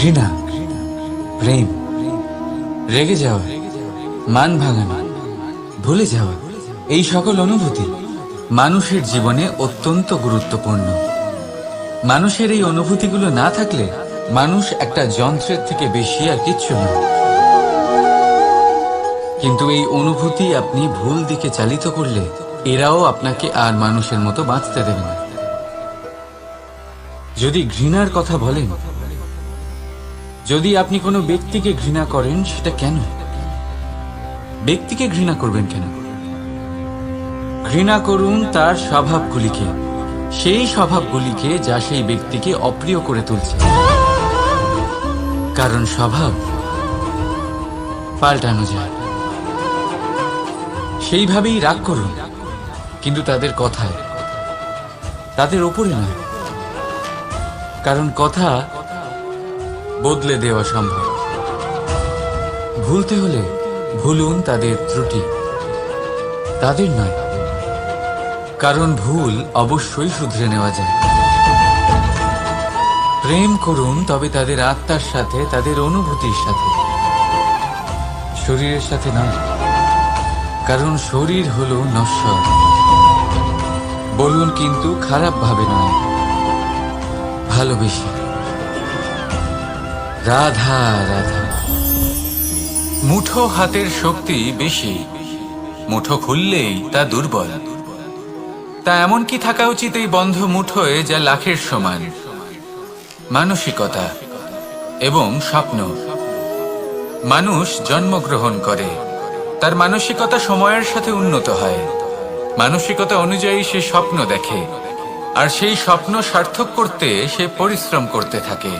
ঘৃণা, প্রেম, রেগে যাওয়া, মান ভাঙানো, ভুলে যাওয়া, এই সকল অনুভূতি মানুষের জীবনে অত্যন্ত গুরুত্বপূর্ণ। মানুষের এই অনুভূতিগুলো না থাকলে মানুষ একটা যন্ত্রের থেকে বেশি আর কিচ্ছু নয়। কিন্তু এই অনুভূতি আপনি ভুল দিকে চালিত করলে এরাও আপনাকে আর মানুষের মতো বাঁচতে দেবে না। যদি ঘৃণার কথা বলেন, যদি আপনি কোনো ব্যক্তিকে ঘৃণা করেন, সেটা কেন? ব্যক্তিকে ঘৃণা করবেন কেন? ঘৃণা করুন তার স্বভাবগুলিকে, সেই স্বভাবগুলিকে যা সেই ব্যক্তিকে অপ্রিয় করে তুলছে। কারণ স্বভাব পাল্টানো যায়। সেইভাবেই রাগ করুন, কিন্তু তাদের কথায়, তাদের ওপরে নয়। কারণ কথা বদলে দেওয়া সম্ভব। ভুলতে হলে ভুলুন তাদের ত্রুটি, তাদের নয়। কারণ ভুল অবশ্যই শুধরে নেওয়া যায়। প্রেম করুন তবে তাদের আত্মার সাথে, তাদের অনুভূতির সাথে, শরীরের সাথে নয়। কারণ শরীর হলো নশ্বর। বলুন কিন্তু খারাপ ভাবে নয়, ভালোবেসে। রাধা রাধা। মুঠো হাতের শক্তি বেশি, মুঠো খুললেই তা দুর্বল। তা এমন কি থাকা উচিত এই বন্ধ মুঠোয় যা লাখের সমান? মানসিকতা এবং স্বপ্ন। মানুষ জন্মগ্রহণ করে, তার মানসিকতা সময়ের সাথে উন্নত হয়। মানসিকতা অনুযায়ী সে স্বপ্ন দেখে, আর সেই স্বপ্ন সার্থক করতে সে পরিশ্রম করতে থাকে।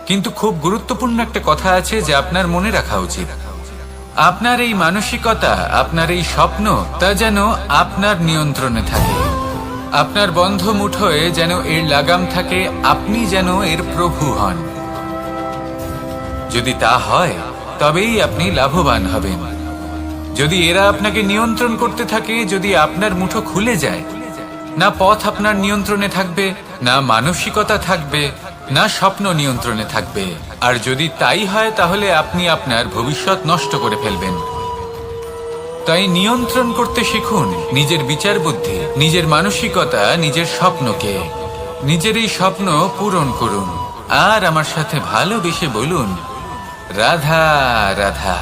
কিন্তু খুব গুরুত্বপূর্ণ একটা কথা আছে যা আপনার মনে রাখা উচিত। আপনার এই মানসিকতা, আপনার এই স্বপ্ন, তা যেন আপনার নিয়ন্ত্রণে থাকে। আপনার বন্ধ মুঠোয় যেন এর লাগাম থাকে, আপনি যেন এর প্রভু হন। যদি তা হয় তবেই আপনি লাভবান হবেন। যদি এরা আপনাকে নিয়ন্ত্রণ করতে থাকে, যদি আপনার মুঠো খুলে যায়, না পথ আপনার নিয়ন্ত্রণে থাকবে, না মানসিকতা থাকবে, না স্বপ্ন নিয়ন্ত্রণে থাকবে। আর যদি তাই হয় তাহলে আপনি আপনার ভবিষ্যৎ নষ্ট করে ফেলবেন। তাই নিয়ন্ত্রণ করতে শিখুন নিজের বিচার বুদ্ধি, নিজের মানসিকতা, নিজের স্বপ্নকে। নিজের এই স্বপ্ন পূরণ করুন আর আমার সাথে ভালোবেসে বলুন, রাধা রাধা।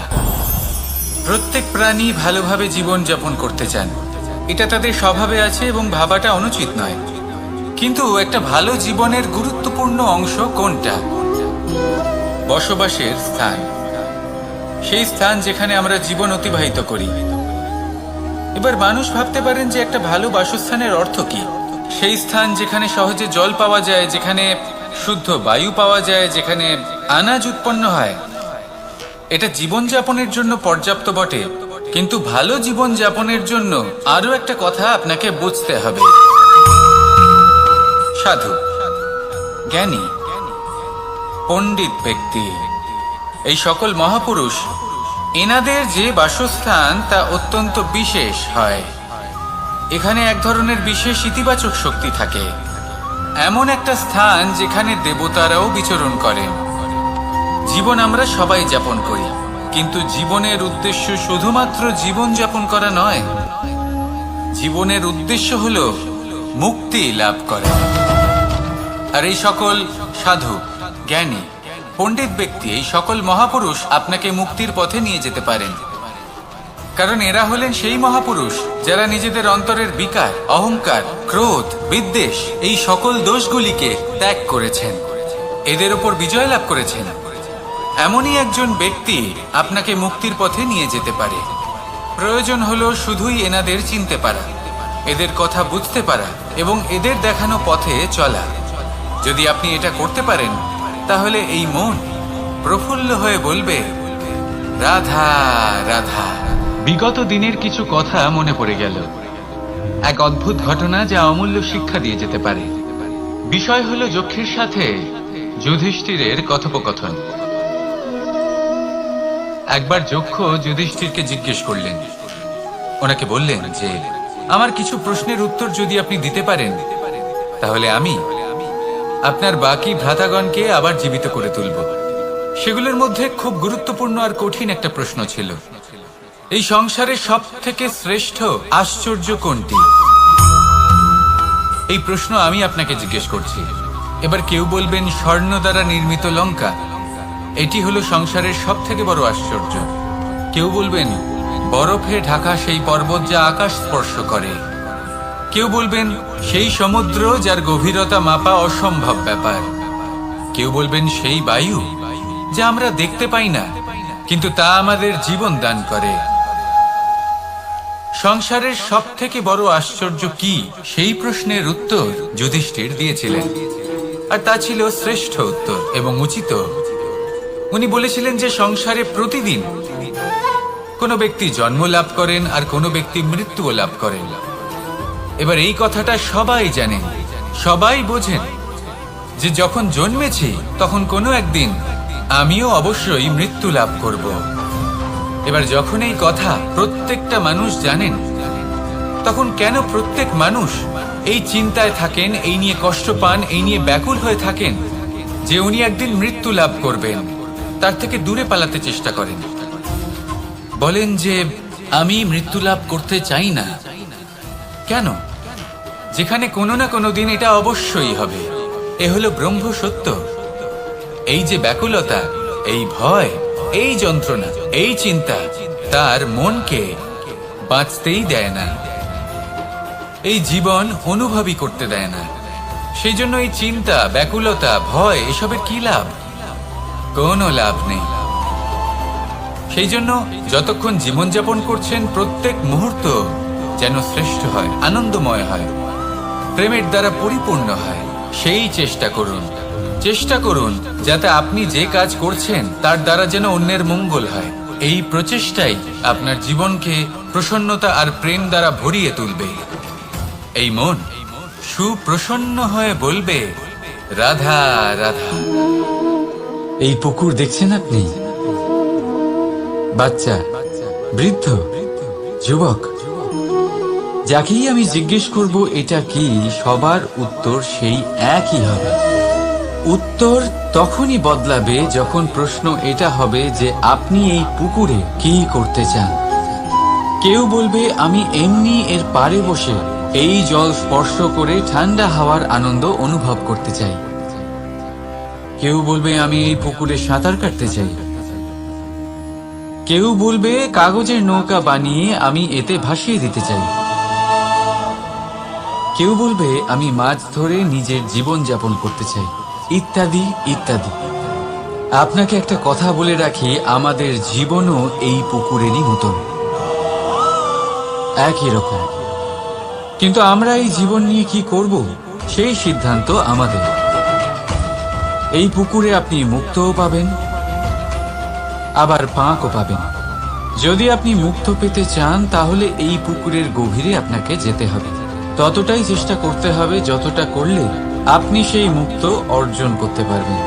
প্রত্যেক প্রাণী ভালোভাবে জীবন যাপন করতে চান, এটা তাদের স্বভাবে আছে এবং ভাবাটা অনুচিত নয়। কিন্তু একটা ভালো জীবনের গুরুত্বপূর্ণ অংশ কোনটা? বসবাসের স্থান। সেই স্থান যেখানে আমরা জীবন অতিবাহিত করি। এবার মানুষ ভাবতে পারেন যে একটা ভালো বাসস্থানের অর্থ কি? সেই স্থান যেখানে সহজে জল পাওয়া যায়, যেখানে শুদ্ধ বায়ু পাওয়া যায়, যেখানে আনাজ উৎপন্ন হয়। এটা জীবনযাপনের জন্য পর্যাপ্ত বটে, কিন্তু ভালো জীবনযাপনের জন্য আরো একটা কথা আপনাকে বুঝতে হবে। সাধু, জ্ঞানী, পণ্ডিত ব্যক্তি, এই সকল মহাপুরুষ, এনাদের যে বাসস্থান তা অত্যন্ত বিশেষ হয়। এখানে এক ধরনের বিশেষ ইতিবাচক শক্তি থাকে। এমন একটা স্থান যেখানে দেবতারাও বিচরণ করেন। জীবন আমরা সবাই যাপন করি, কিন্তু জীবনের উদ্দেশ্য শুধুমাত্র জীবন যাপন করা নয়। জীবনের উদ্দেশ্য হল মুক্তি লাভ করা। আর এই সকল সাধু, জ্ঞানী, পণ্ডিত ব্যক্তি, এই সকল মহাপুরুষ আপনাকে মুক্তির পথে নিয়ে যেতে পারেন। কারণ এরা হলেন সেই মহাপুরুষ যারা নিজেদের অন্তরের বিকার, অহংকার, ক্রোধ, বিদ্বেষ, এই সকল দোষগুলিকে ত্যাগ করেছেন, এদের উপর বিজয় লাভ করেছেন। এমনই একজন ব্যক্তি আপনাকে মুক্তির পথে নিয়ে যেতে পারে। প্রয়োজন হলো শুধুই এনাদের চিনতে পারা, এদের কথা বুঝতে পারা এবং এদের দেখানো পথে চলা। যদি আপনি এটা করতে পারেন, তাহলে এই মন প্রফুল্ল হয়ে বলবে, রাধা রাধা। বিগত দিনের কিছু কথা মনে পড়ে গেল। এক অদ্ভুত ঘটনা যা অমূল্য শিক্ষা দিয়ে যেতে পারে। বিষয় হলো যক্ষের সাথে যুধিষ্ঠিরের কথোপকথন। একবার যক্ষ যুধিষ্ঠিরকে জিজ্ঞেস করলেন, ওনাকে বললেন যে আমার কিছু প্রশ্নের উত্তর যদি আপনি দিতে পারেন, তাহলে আমি আপনার বাকি ভ্রাতাগণকে আবার জীবিত করে তুলব। সেগুলোর মধ্যে খুব গুরুত্বপূর্ণ আর কঠিন একটা প্রশ্ন ছিল, এই সংসারে সব থেকে শ্রেষ্ঠ আশ্চর্য কোনটি? এই প্রশ্ন আমি আপনাকে জিজ্ঞেস করছি। এবার কেউ বলবেন স্বর্ণ দ্বারা নির্মিত লঙ্কা, এটি হলো সংসারের সব থেকে বড় আশ্চর্য। কেউ বলবেন বরফে ঢাকা সেই পর্বত যা আকাশ স্পর্শ করে। কেউ বলবেন সেই সমুদ্র যার গভীরতা মাপা অসম্ভব ব্যাপার। কেউ বলবেন সেই বায়ু যা আমরা দেখতে পাই না, কিন্তু তা আমাদের জীবন দান করে। সংসারের সব থেকে বড় আশ্চর্য কি, সেই প্রশ্নের উত্তর যুধিষ্ঠির দিয়েছিলেন, আর তা ছিল শ্রেষ্ঠ উত্তর এবং উচিত। উনি বলেছিলেন যে সংসারে প্রতিদিন কোনো ব্যক্তি জন্ম লাভ করেন আর কোনো ব্যক্তি মৃত্যুও লাভ করেন। এবার এই কথাটা সবাই জানেন, সবাই বোঝেন যে যখন জন্মেছি তখন কোনো একদিন আমিও অবশ্যই মৃত্যু লাভ করব। এবার যখন এই কথা প্রত্যেকটা মানুষ জানেন, তখন কেন প্রত্যেক মানুষ এই চিন্তায় থাকেন, এই নিয়ে কষ্ট পান, এই নিয়ে ব্যাকুল হয়ে থাকেন যে উনি একদিন মৃত্যু লাভ করবেন, তার থেকে দূরে পালাতে চেষ্টা করেন? বলেন যে আমি মৃত্যু লাভ করতে চাই না। কেন? যেখানে কোনো না কোনো দিন এটা অবশ্যই হবে। এ হলো ব্রহ্ম সত্য। এই যে ব্যাকুলতা, এই ভয়, এই যন্ত্রণা, এই চিন্তা তার মনকে বাঁচতেই দেয় না, এই জীবন অনুভবই করতে দেয় না। সেই জন্য এই চিন্তা, ব্যাকুলতা, ভয় এসবের কি লাভ? কোনো লাভ নেই। সেই জন্য যতক্ষণ জীবনযাপন করছেন প্রত্যেক মুহূর্ত যেন শ্রেষ্ঠ হয়, আনন্দময় হয়, প্রেমের দ্বারা পরিপূর্ণ হয়, সেই চেষ্টা করুন। চেষ্টা করুন যাতে আপনি যে কাজ করছেন তার দ্বারা যেন অন্যের মঙ্গল হয়। এই প্রচেষ্টাই আপনার জীবনকে প্রসন্নতা আর প্রেম দ্বারা ভরিয়ে তুলবে। এই মন সুপ্রসন্ন হয়ে বলবে রাধা রাধা। এই পুকুর দেখছেন আপনি? বাচ্চা, বৃদ্ধ, যুবক, যাকেই আমি জিজ্ঞেস করব এটা কি, সবার উত্তর সেই একই হবে। উত্তর তখনই বদলাবে যখন প্রশ্ন এটা হবে যে আপনি এই পুকুরে কি করতে চান। কেউ বলবে আমি এমনি এর পাড়ে বসে এই জল স্পর্শ করে ঠান্ডা হাওয়ার আনন্দ অনুভব করতে চাই। কেউ বলবে আমি এই পুকুরে সাঁতার কাটতে চাই। কেউ বলবে কাগজের নৌকা বানিয়ে আমি এতে ভাসিয়ে দিতে চাই। কেউ বলবে আমি মাছ ধরে নিজের জীবন যাপন করতে চাই, ইত্যাদি ইত্যাদি। আপনাকে একটা কথা বলে রাখি, আমাদের জীবনও এই পুকুরেরই মতন, একই রকম। কিন্তু আমরা এই জীবন নিয়ে কি করব সেই সিদ্ধান্ত আমাদের। এই পুকুরে আপনি মুক্তও পাবেন, আবার পাঁকও পাবেন। যদি আপনি মুক্ত পেতে চান তাহলে এই পুকুরের গভীরে আপনাকে যেতে হবে, ততটাই চেষ্টা করতে হবে যতটা করলে আপনি সেই মুক্ত অর্জন করতে পারবেন।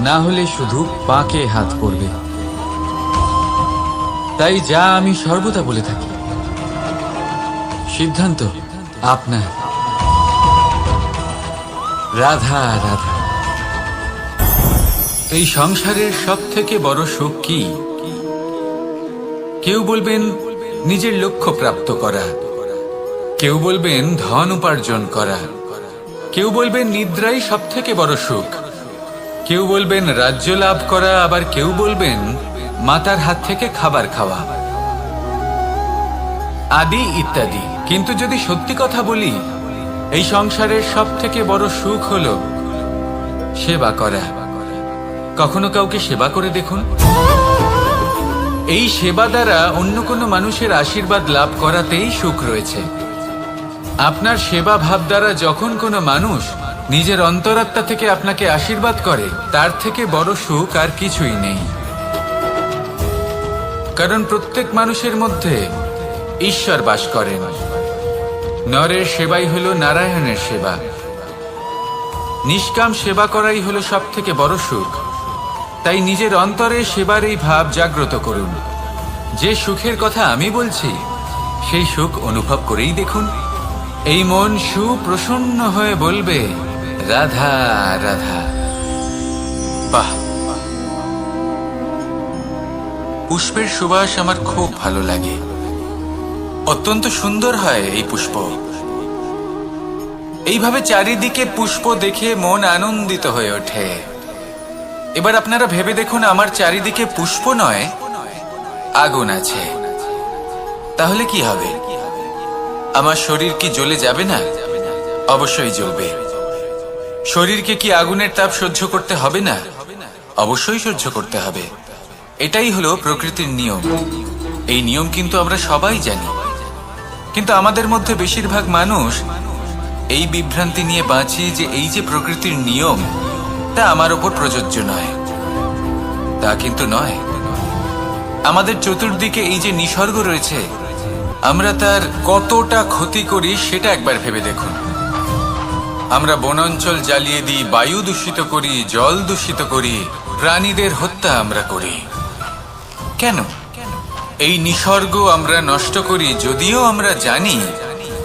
না হলে শুধু পাঁকে হাত পড়বে। তাই যা আমি সর্বদা বলে থাকি, সিদ্ধান্ত আপনার। রাধা রাধা। এই সংসারের সব থেকে বড় সুখ কি? কেউ বলবেন নিজের লক্ষ্য প্রাপ্ত করা, কেউ বলবেন ধন উপার্জন করা, কেউ বলবেন নিদ্রাই সব থেকে বড় সুখ, কেউ বলবেন রাজ্য লাভ করা, আবার কেউ বলবেন মাতার হাত থেকে খাবার খাওয়া, আদি ইত্যাদি। কিন্তু যদি সত্যি কথা বলি, এই সংসারের সব থেকে বড় সুখ হলো সেবা করা। কখনো কাউকে সেবা করে দেখুন। এই সেবা দ্বারা অন্য কোনো মানুষের আশীর্বাদ লাভ করাতেই সুখ রয়েছে। আপনার সেবা ভাব দ্বারা যখন কোনো মানুষ নিজের অন্তরাত্মা থেকে আপনাকে আশীর্বাদ করে, তার থেকে বড় সুখ আর কিছুই নেই। কারণ প্রত্যেক মানুষের মধ্যে ঈশ্বর বাস করেন। নরের সেবাই হলো নারায়ণের সেবা। নিষ্কাম সেবা করাই হলো সব থেকে বড় সুখ। তাই নিজের অন্তরে সেবার এই ভাব জাগ্রত করুন। যে সুখের কথা আমি বলছি সেই সুখ অনুভব করেই দেখুন। এই মন সুপ্রসন্ন হয়ে বলবে রাধা রাধা। বাহ, পুষ্পের সুবাস আমার খুব ভালো লাগে। অত্যন্ত সুন্দর হয় এই পুষ্প। এইভাবে চারিদিকে পুষ্প দেখে মন আনন্দিত হয়ে ওঠে। এবার আপনারা ভেবে দেখুন, আমার চারিদিকে পুষ্প নয়, আগুন আছে। তাহলে কি হবে? আমার শরীর কি জ্বলে যাবে না? অবশ্যই জ্বলবে। শরীরকে কি আগুনের তাপ সহ্য করতে হবে না? অবশ্যই সহ্য করতে হবে। এটাই হলো প্রকৃতির নিয়ম। এই নিয়ম কিন্তু আমরা সবাই জানি, কিন্তু আমাদের মধ্যে বেশিরভাগ মানুষ এই বিভ্রান্তি নিয়ে বাঁচি যে এই যে প্রকৃতির নিয়ম, তা আমার ওপর প্রযোজ্য নয়। তা কিন্তু নয়। আমাদের চতুর্দিকে এই যে নিসর্গ রয়েছে, আমরা তার কতটা ক্ষতি করি সেটা একবার ভেবে দেখুন। আমরা বনাঞ্চল জ্বালিয়ে দিই, বায়ু দূষিত করি, জল দূষিত করি, প্রাণীদের হত্যা আমরা করি। কেন? এই নিসর্গ আমরা নষ্ট করি, যদিও আমরা জানি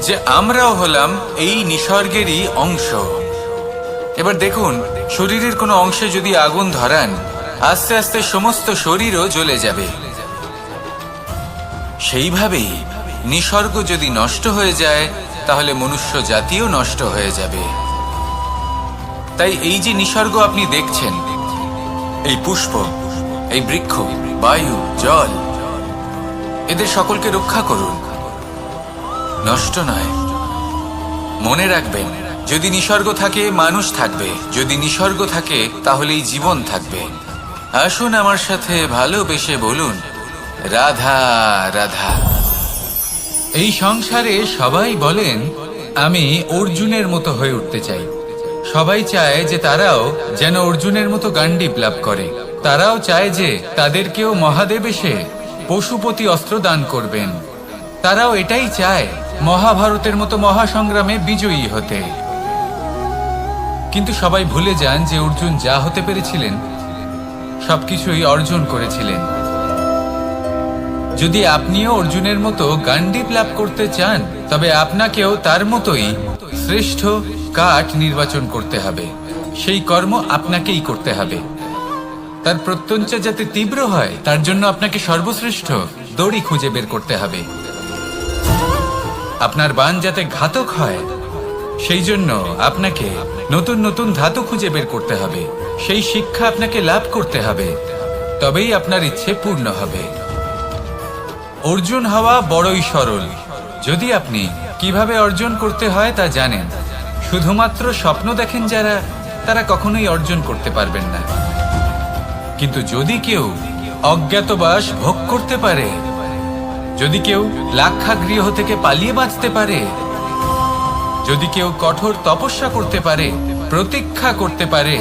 যে আমরাও হলাম এই নিসর্গেরই অংশ। এবার দেখুন, শরীরের কোনো অংশে যদি আগুন ধরান, আস্তে আস্তে সমস্ত শরীরও জ্বলে যাবে। সেইভাবেই নিসর্গ যদি নষ্ট হয়ে যায়, তাহলে মনুষ্য জাতিও নষ্ট হয়ে যাবে। তাই এই যে নিসর্গ আপনি দেখছেন, এই পুষ্প, এই বৃক্ষ, বায়ু, জল, এদের সকলকে রক্ষা করুন, নষ্ট নয়। মনে রাখবেন, যদি নিসর্গ থাকে মানুষ থাকবে, যদি নিসর্গ থাকে তাহলেই জীবন থাকবে। আসুন আমার সাথে ভালোবেসে বলুন, রাধা রাধা। এই সংসারে সবাই বলেন আমি অর্জুনের মতো হয়ে উঠতে চাই। সবাই চায় যে তারাও যেন অর্জুনের মতো গান্ডীব লাভ করে। তারাও চায় যে তাদেরকেও মহাদেব এসে পশুপতি অস্ত্র দান করবেন। তারাও এটাই চায় মহাভারতের মতো মহাসংগ্রামে বিজয়ী হতে। কিন্তু সবাই ভুলে যান যে অর্জুন যা হতে পেরেছিলেন সবকিছুই অর্জন করেছিলেন। যদি আপনিও অর্জুনের মতো গান্ডীব লাভ করতে চান, তবে আপনাকেও তার মতোই শ্রেষ্ঠ কাঠ নির্বাচন করতে হবে। সেই কর্ম আপনাকেই করতে হবে। তার প্রত্যঞ্চা যাতে তীব্র হয়, তার জন্য আপনাকে সর্বশ্রেষ্ঠ দড়ি খুঁজে বের করতে হবে। আপনার বাণ যাতে ঘাতক হয়, সেই জন্য আপনাকে নতুন নতুন ধাতু খুঁজে বের করতে হবে। সেই শিক্ষা আপনাকে লাভ করতে হবে, তবেই আপনার ইচ্ছে পূর্ণ হবে। অর্জুন হওয়া বড়ই সরল, যদি আপনি কিভাবে অর্জন করতে হয় তা জানেন। শুধুমাত্র স্বপ্ন দেখেন যারা, তারা কখনোই অর্জন করতে পারবেন না। কিন্তু যদি কেউ অজ্ঞাতবাস ভোগ করতে পারে, যদি কেউ লাক্ষাগৃহ থেকে পালিয়ে বাঁচতে পারে, যদি কেউ কঠোর তপস্যা করতে পারে, প্রতীক্ষা করতে পারে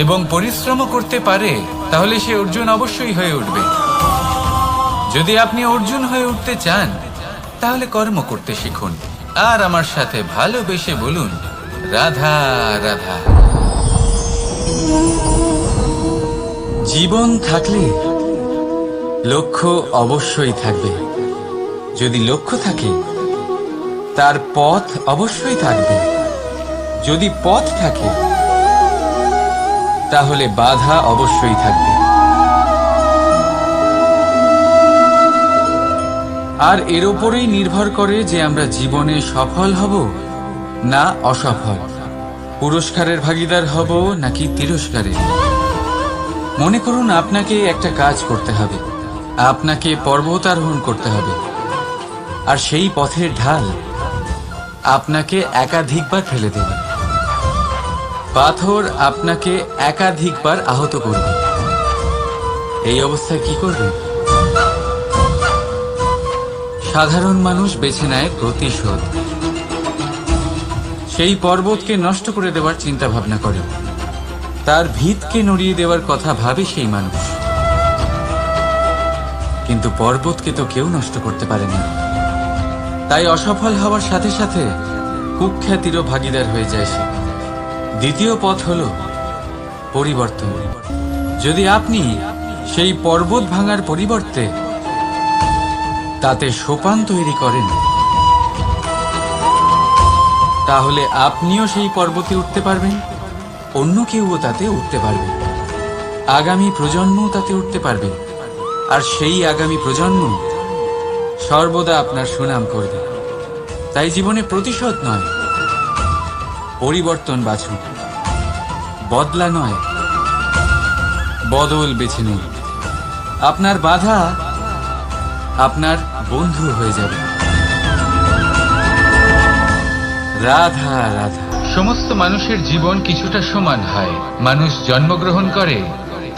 এবং পরিশ্রম করতে পারে, তাহলে সে অর্জুন অবশ্যই হয়ে উঠবে। যদি আপনি অর্জুন হয়ে উঠতে চান, তাহলে কর্ম করতে শিখুন আর আমার সাথে ভালোবেসে বলুন, রাধা রাধা। জীবন থাকলে লক্ষ্য অবশ্যই থাকবে। যদি লক্ষ্য থাকে, তার পথ অবশ্যই থাকবে। যদি পথ থাকে, তাহলে বাধা অবশ্যই থাকবে। আর এর উপরেই নির্ভর করে যে আমরা জীবনে সফল হব না অসফল, পুরস্কারের ভাগীদার হব নাকি তিরস্কারের। মনে করুন, আপনাকে একটা কাজ করতে হবে, আপনাকে পর্বত আরোহণ করতে হবে, আর সেই পথের ঢাল আপনাকে একাধিকবার ফেলে দেবে। পাথর আপনাকে একাধিকবার আহত করবে। এই অবস্থায় কি করবে? সাধারণ মানুষ বেছে নেয় প্রতিশোধ। সেই পর্বতকে নষ্ট করে দেওয়ার চিন্তা ভাবনা করে, তার ভিতকে নড়িয়ে দেওয়ার কথা ভাবে সেই মানুষ। কিন্তু পর্বতকে তো কেউ নষ্ট করতে পারে না। তাই অসফল হওয়ার সাথে সাথে কুখ্যাতিরও ভাগীদার হয়ে যায় সে। দ্বিতীয় পথ হলো পরিবর্তন। যদি আপনি সেই পর্বত ভাঙার পরিবর্তে তাতে সোপান তৈরি করেন, তাহলে আপনিও সেই পর্বতে উঠতে পারবেন অন্য কেউও তাতে উঠতে পারবে, আগামী প্রজন্মও তাতে উঠতে পারবে, আর সেই আগামী প্রজন্ম সর্বদা আপনার সুনাম করবে। তাই জীবনে প্রতিশোধ নয়, পরিবর্তন বাছুন। বদলা নয়, বদল বেছে নিন। আপনার বাধা আপনার বন্ধু হয়ে যাবে। রাধা রাধা। সমস্ত মানুষের জীবন কিছুটা সমান হয়। মানুষ জন্মগ্রহণ করে,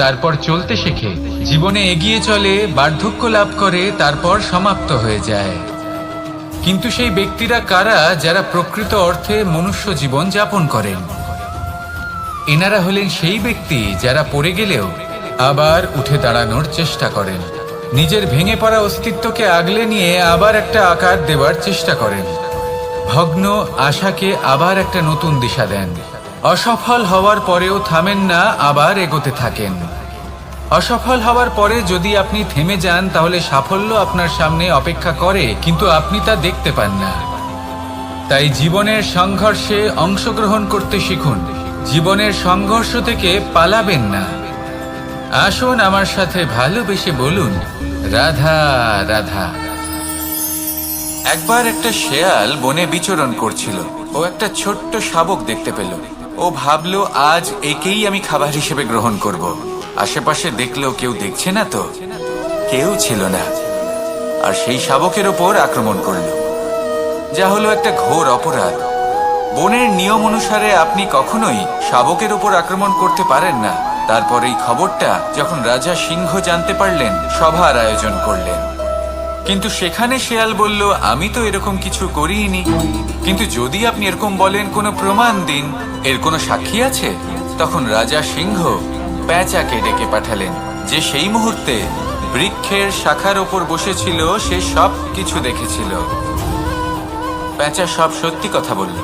তারপর চলতে শেখে, জীবনে এগিয়ে চলে, বার্ধক্য লাভ করে, তারপর সমাপ্ত হয়ে যায়। কিন্তু সেই ব্যক্তিরা কারা যারা প্রকৃত অর্থে মনুষ্য জীবন যাপন করেন? এনারা হলেন সেই ব্যক্তি যারা পড়ে গেলেও আবার উঠে দাঁড়ানোর চেষ্টা করেন, নিজের ভেঙে পড়া অস্তিত্বকে আগলে নিয়ে আবার একটা আকার দেওয়ার চেষ্টা করেন, ভগ্ন আশাকে আবার একটা নতুন দিশা দেন। অসফল হওয়ার পরেও থামেন না, আবার এগোতে থাকেন। অসফল হওয়ার পরে যদি আপনি থেমে যান তাহলে সাফল্য আপনার সামনে অপেক্ষা করে, কিন্তু আপনি তা দেখতে পান না। তাই জীবনের সংঘর্ষে অংশগ্রহণ করতে শিখুন। জীবনের সংঘর্ষ থেকে পালাবেন না। আসুন আমার সাথে ভালোবেসে বলুন, রাধা রাধা। একবার একটা শেয়াল বনে বিচরণ করছিল। ও একটা ছোট্ট শাবক দেখতে পেল। ও ভাবলো, আজ একেই আমি খাবার হিসেবে গ্রহণ করব। আশেপাশে দেখলো কেউ দেখছে না, তো কেউ ছিল না, আর সেই শাবকের ওপর আক্রমণ করলো, যা হলো একটা ঘোর অপরাধ। বনের নিয়ম অনুসারে আপনি কখনোই শাবকের উপর আক্রমণ করতে পারেন না। তারপর এই খবরটা যখন রাজা সিংহ জানতে পারলেন, সভার আয়োজন করলেন। কিন্তু সেখানে শেয়াল বলল, আমি তো এরকম কিছু করিনি। কিন্তু যদি আপনি এরকম বলেন, কোনো প্রমাণ দিন, এর কোনো সাক্ষী আছে? তখন রাজা সিংহ পেঁচাকে ডেকে পাঠালেন, যে সেই মুহূর্তে বৃক্ষের শাখার ওপর বসেছিল। সে সব কিছু দেখেছিল। পেঁচা সব সত্যি কথা বলল,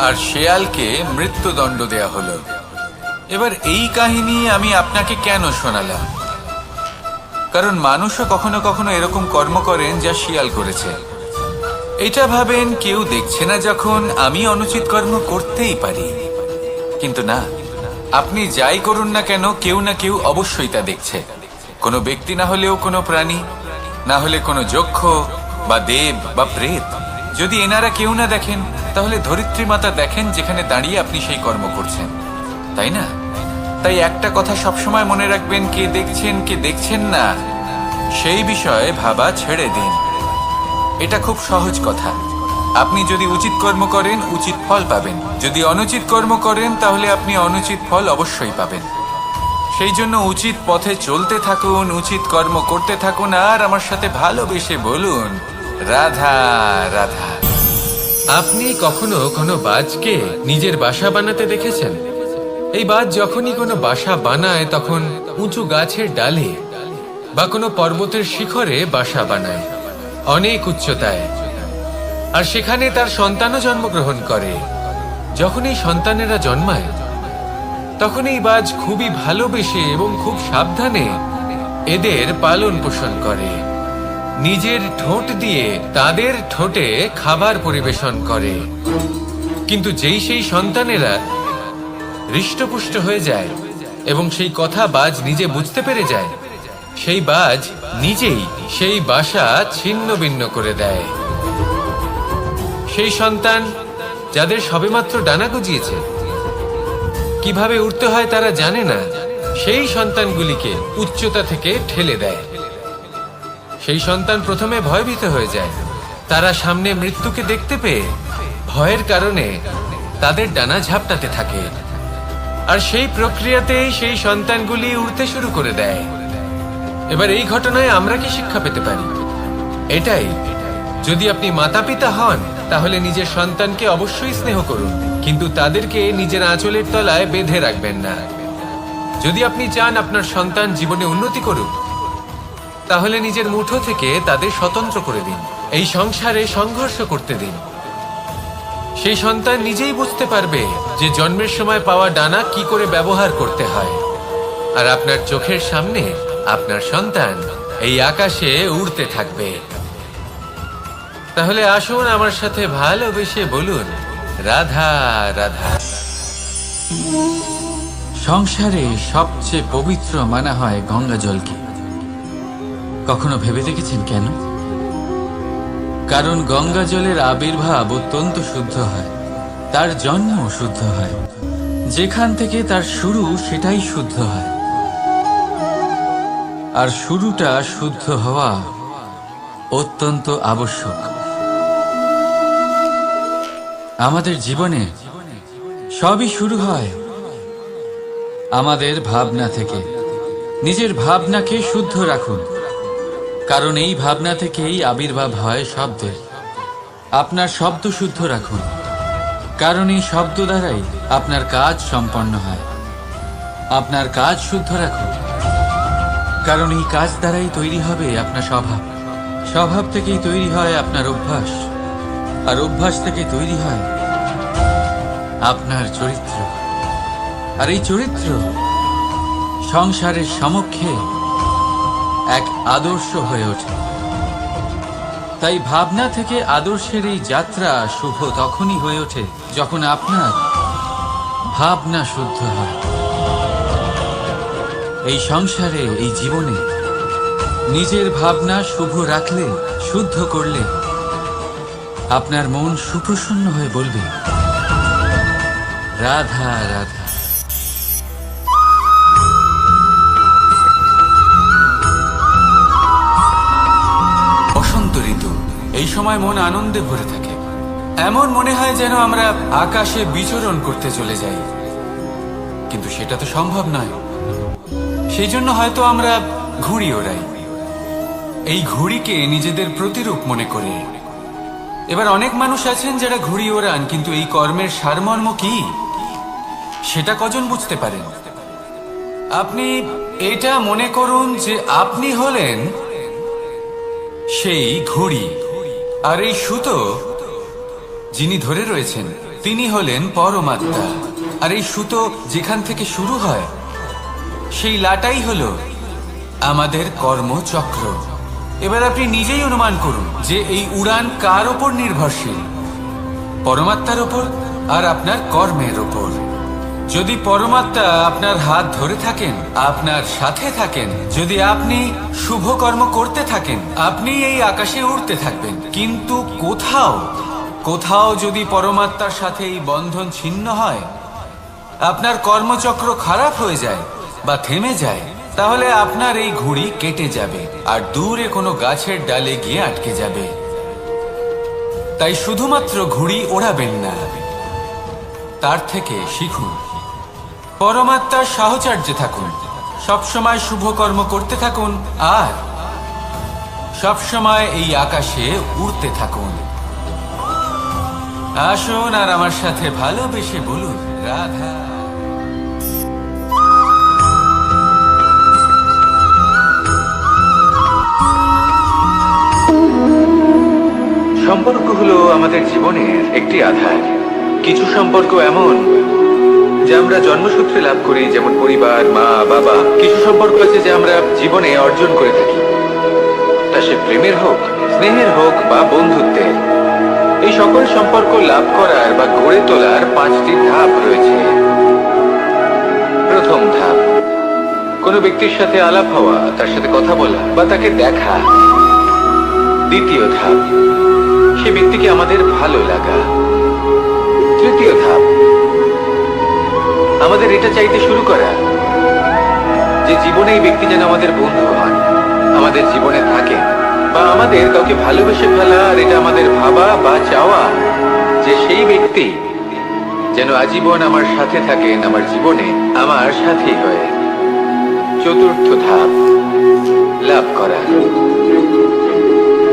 আর শেয়ালকে মৃত্যুদণ্ড দেয়া হলো। এবার এই কাহিনী আমি আপনাকে কেন শোনালাম? কারণ মানুষও কখনো কখনো এরকম কর্ম করেন যা শিয়াল করেছে। এটা ভাবেন কেউ দেখছে না, যখন আমি অনুচিত কর্ম করতেই পারি। কিন্তু না, আপনি যাই করুন না কেন, কেউ না কেউ অবশ্যই তা দেখছে। কোনো ব্যক্তি না হলেও কোনো প্রাণী, না হলে কোনো যক্ষ বা দেব বা প্রেত। যদি এনারা কেউ না দেখেন, তাহলে ধরিত্রী মাতা দেখেন, যেখানে দাঁড়িয়ে আপনি সেই কর্ম করছেন, তাই না? তাই একটা কথা সবসময় মনে রাখবেন, কে দেখছেন কে দেখছেন না সেই বিষয়ে ভাবা ছেড়ে দিন। এটা খুব সহজ কথা। আপনি যদি উচিত কর্ম করেন, উচিত ফল পাবেন। যদি অনুচিত কর্ম করেন, তাহলে আপনি অনুচিত ফল অবশ্যই পাবেন। সেই জন্য উচিত পথে চলতে থাকুন, উচিত কর্ম করতে থাকুন, আর আমার সাথে ভালোবেসে বলুন, রাধা রাধা। আপনি কখনো কোনো বাজকে নিজের বাসা বানাতে দেখেছেন? এই বাজ যখনই কোনো বাসা বানায়, তখন উঁচু গাছের ডালে বা কোনো পর্বতের শিখরে বাসা বানায়, অনেক উচ্চতায়। আর সেখানে তার সন্তানও জন্মগ্রহণ করে। যখন এই সন্তানেরা জন্মায়, তখন এই বাজ খুবই ভালোবেসে এবং খুব সাবধানে এদের পালন পোষণ করে। নিজের ঠোঁট দিয়ে তাদের ঠোঁটে খাবার পরিবেশন করে। কিন্তু যেই সেই সন্তানেরা হৃষ্টপুষ্ট হয়ে যায় এবং সেই কথা বাজ নিজে বুঝতে পেরে যায়, সেই বাজ নিজেই সেই বাসা ছিন্ন ভিন্ন করে দেয়। সেই সন্তান যাদের সবেমাত্র ডানা গজিয়েছে, কিভাবে উঠতে হয় তারা জানে না, সেই সন্তানগুলিকে উচ্চতা থেকে ঠেলে দেয়। সেই সন্তান প্রথমে ভয়ভীত হয়ে যায়। তারা সামনে মৃত্যুকে দেখতে পেয়ে ভয়ের কারণে তাদের ডানা ঝাপটাতে থাকে, আর সেই প্রক্রিয়াতেই সেই সন্তানগুলি উড়তে শুরু করে দেয়। এবার এই ঘটনায় আমরা কি শিক্ষা পেতে পারি? এটাই, যদি আপনি মাতা পিতা হন, তাহলে নিজের সন্তানকে অবশ্যই স্নেহ করুন, কিন্তু তাদেরকে নিজের আঁচলের তলায় বেঁধে রাখবেন না। যদি আপনি চান আপনার সন্তান জীবনে উন্নতি করুক, তাহলে নিজের মুঠো থেকে তাদের স্বতন্ত্র করে দিন। এই সংসারে সংঘর্ষ করতে দিন। সেই সন্তান নিজেই বুঝতে পারবে যে জন্মের সময় পাওয়া ডানা কি করে ব্যবহার করতে হয়। আর আপনার চোখের সামনে আপনার সন্তান এই আকাশে উড়তে থাকবে। তাহলে আসুন আমার সাথে ভালোবেসে বলুন, রাধা রাধা। সংসারে সবচেয়ে পবিত্র মানা হয় গঙ্গা জলকে। কখনো ভেবে দেখেছেন কেন? কারণ গঙ্গা জলের আবির্ভাব অত্যন্ত শুদ্ধ হয়, তার জন্ম শুদ্ধ হয়, যেখান থেকে তার শুরু সেটাই শুদ্ধ হয়। আর শুরুটা শুদ্ধ হওয়া অত্যন্ত আবশ্যক। আমাদের জীবনে সবই শুরু হয় আমাদের ভাবনা থেকে। নিজের ভাবনাকে শুদ্ধ রাখুন, কারণ এই ভাবনা থেকেই আবির্ভাব হয় শব্দের। আপনার শব্দ শুদ্ধ রাখুন, কারণ এই শব্দ দ্বারাই আপনার কাজ সম্পন্ন হয়। আপনার কাজ শুদ্ধ রাখুন, কারণ এই কাজ দ্বারাই তৈরি হবে আপনার স্বভাব। স্বভাব থেকেই তৈরি হয় আপনার অভ্যাস, আর অভ্যাস থেকে তৈরি হয় আপনার চরিত্র। আর এই চরিত্র সংসারের সমক্ষে এক আদর্শ হয়ে ওঠে। তাই ভাবনা থেকে আদর্শের এই যাত্রা শুভ তখনই হয়ে ওঠে যখন আপনার ভাবনা শুদ্ধ হয়। এই সংসারে, এই জীবনে নিজের ভাবনা শুভ রাখলে, শুদ্ধ করলে আপনার মন সুপ্রসন্ন হয়ে বলবে, রাধা রাধা। বসন্ত ঋতু, এই সময় মন আনন্দে ভরে থাকে। এমন মনে হয় যেন আমরা আকাশে বিচরণ করতে চলে যাই, কিন্তু সেটা তো সম্ভব নয়। সেই জন্য হয়তো আমরা ঘুড়ি ওড়াই, এই ঘুড়িকে নিজেদের প্রতিরূপ মনে করে। এবার অনেক মানুষ আছেন যারা ঘুড়ি ওড়ান, কিন্তু এই কর্মের সারমর্ম কি সেটা কজন বুঝতে পারেন? আপনি এটা মনে করুন যে আপনি হলেন সেই ঘুড়ি, আর এই সুতো যিনি ধরে রয়েছেন তিনি হলেন পরমাত্মা। আর এই সুতো যেখান থেকে শুরু হয় সেই লাটাই হলো আমাদের কর্মচক্র। এবার আপনি নিজেই অনুমান করুন যে এই উড়ান কার ওপর নির্ভরশীল? পরমাত্মার ওপর আর আপনার কর্মের ওপর। যদি পরমাত্মা আপনার হাত ধরে থাকেন, আপনার সাথে থাকেন, যদি আপনি শুভ কর্ম করতে থাকেন, আপনি এই আকাশে উড়তে থাকবেন। কিন্তু কোথাও কোথাও যদি পরমাত্মার সাথে এই বন্ধন ছিন্ন হয়, আপনার কর্মচক্র খারাপ হয়ে যায় বা থেমে যায়, তাহলে আপনার এই ঘুড়ি কেটে যাবে আর দূরে কোনো গাছের ডালে গিয়ে আটকে যাবে। তাই শুধুমাত্র ঘুড়ি ওড়াবেন না, তার থেকে শিখুন, পরমাত্মার সাহচর্যে থাকুন, সবসময় শুভ কর্ম করতে থাকুন, আর সবসময় এই আকাশে উড়তে থাকুন। আসুন আর আমার সাথে ভালোবেসে বলুন, রাধা। সম্পর্ক হলো আমাদের জীবনের একটি আধার। কিছু সম্পর্ক এমন যা আমরা জন্মসূত্রে লাভ করি, যেমন পরিবার, মা, বাবা। কিছু সম্পর্ক আছে যা আমরা জীবনে অর্জন করে থাকি, তা সে প্রেমের হোক, স্নেহের হোক বা বন্ধুত্বের। এই সকল সম্পর্ক লাভ করার বা গড়ে তোলার 5টি ধাপ রয়েছে। প্রথম ধাপ, কোনো ব্যক্তির সাথে আলাপ হওয়া, তার সাথে কথা বলা বা তাকে দেখা। দ্বিতীয় ধাপ, সে ব্যক্তিকে আমাদের ভালো লাগা। তৃতীয় ধাপ, আমাদের এটা চাইতে শুরু করা যে জীবনে এই ব্যক্তি যেন আমাদের বন্ধু হন, আমাদের জীবনে থাকে, বা আমাদের কাউকে ভালোবেসে ফেলা। আর এটা আমাদের ভাবা বা চাওয়া যে সেই ব্যক্তি যেন আজীবন আমার সাথে থাকেন, আমার জীবনে আমার সাথী হয়ে। চতুর্থ ধাপ, লাভ করা।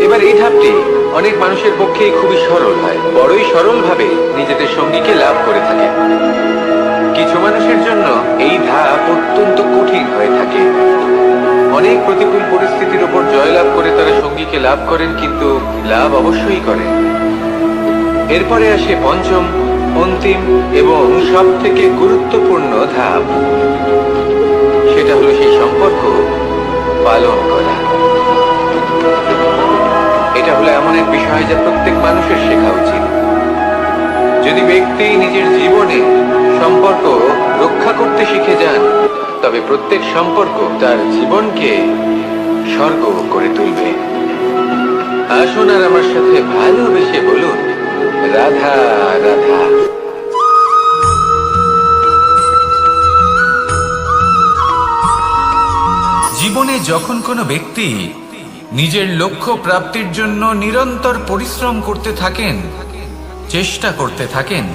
এবার এই ধাপটি অনেক মানুষের পক্ষেই খুবই সরল হয়, বড়ই সরলভাবে নিজেদের সঙ্গীকে লাভ করে থাকে। কিছু মানুষের জন্য এই ধাপ অত্যন্ত কঠিন হয়ে থাকে। অনেক প্রতিকূল পরিস্থিতির উপর জয়লাভ করে তারা সঙ্গীকে লাভ করেন, কিন্তু লাভ অবশ্যই করেন। এরপরে আসে পঞ্চম, অন্তিম এবং সব থেকে গুরুত্বপূর্ণ ধাপ। সেটা হলো সেই সম্পর্ক পালন করা। এটা হলো এমন এক বিষয় যা প্রত্যেক মানুষের শেখা উচিত। যদি ব্যক্তি নিজের জীবনে সম্পর্ক রক্ষা করতে শিখে যান, তবে প্রত্যেক সম্পর্ক তার জীবনকে স্বর্গ করে তুলবে। আসুন আর আমার সাথে ভালোবেসে বলুন, রাধা রাধা। জীবনে যখন কোনো ব্যক্তি নিজের লক্ষ্য প্রাপ্তির জন্য নিরন্তর পরিশ্রম করতে থাকেন, চেষ্টা করতে থাকেন,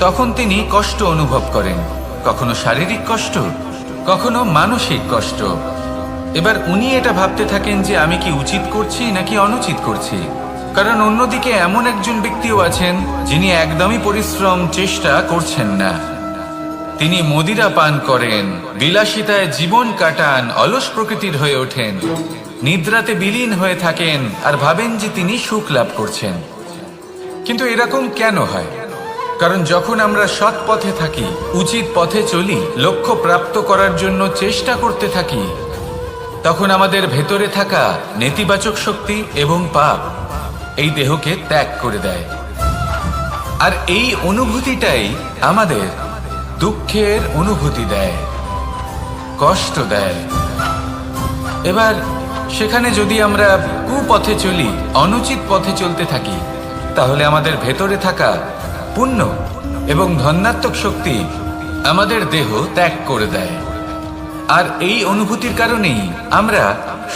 তখন তিনি কষ্ট অনুভব করেন, কখনো শারীরিক কষ্ট, কখনো মানসিক কষ্ট। এবার উনি এটা ভাবতে থাকেন যে আমি কি উচিত করছি নাকি অনুচিত করছি। কারণ অন্যদিকে এমন একজন ব্যক্তিও আছেন যিনি একদমই পরিশ্রম চেষ্টা করছেন না। তিনি মদিরা পান করেন, বিলাসিতায় জীবন কাটান, অলস প্রকৃতির হয়ে ওঠেন, নিদ্রাতে বিলীন হয়ে থাকেন আর ভাবেন যে তিনি সুখ লাভ করছেন। কিন্তু এরকম কেন হয়? কারণ যখন আমরা সৎ পথে থাকি, উচিত পথে চলি, লক্ষ্য প্রাপ্ত করার জন্য চেষ্টা করতে থাকি, তখন আমাদের ভেতরে থাকা নেতিবাচক শক্তি এবং পাপ এই দেহকে ত্যাগ করে দেয়। আর এই অনুভূতিটাই আমাদের দুঃখের অনুভূতি দেয়, কষ্ট দেয়। এবার সেখানে যদি আমরা কুপথে চলি, অনুচিত পথে চলতে থাকি, তাহলে আমাদের ভেতরে থাকা পুণ্য এবং ধনাত্মক শক্তি আমাদের দেহ ত্যাগ করে দেয়। আর এই অনুভূতির কারণেই আমরা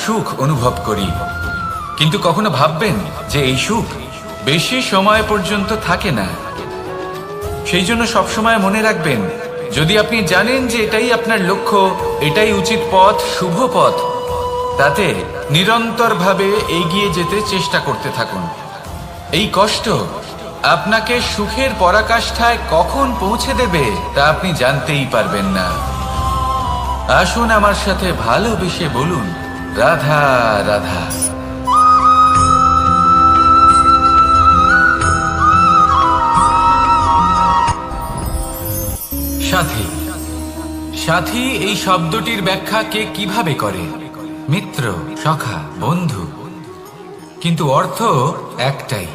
সুখ অনুভব করি। কিন্তু কখনো ভাববেন যে এই সুখ বেশি সময় পর্যন্ত থাকে না। সেই জন্য সবসময় মনে রাখবেন, যদি আপনি জানেন যে এটাই আপনার লক্ষ্য, এটাই উচিত পথ, শুভ পথ, তাতে নিরন্তরভাবে এগিয়ে যেতে চেষ্টা করতে থাকুন। এই কষ্ট আপনাকে সুখের পরাকাষ্ঠায় কখন পৌঁছে দেবে তা আপনি জানতেই পারবেন না। আসুন আমার সাথে ভালোবেসে বলুন, রাধা রাধা। সাথী, সাথী এই শব্দটির ব্যাখ্যা কে কিভাবে করে? মিত্র, সখা, বন্ধু। কিন্তু অর্থ একটাই,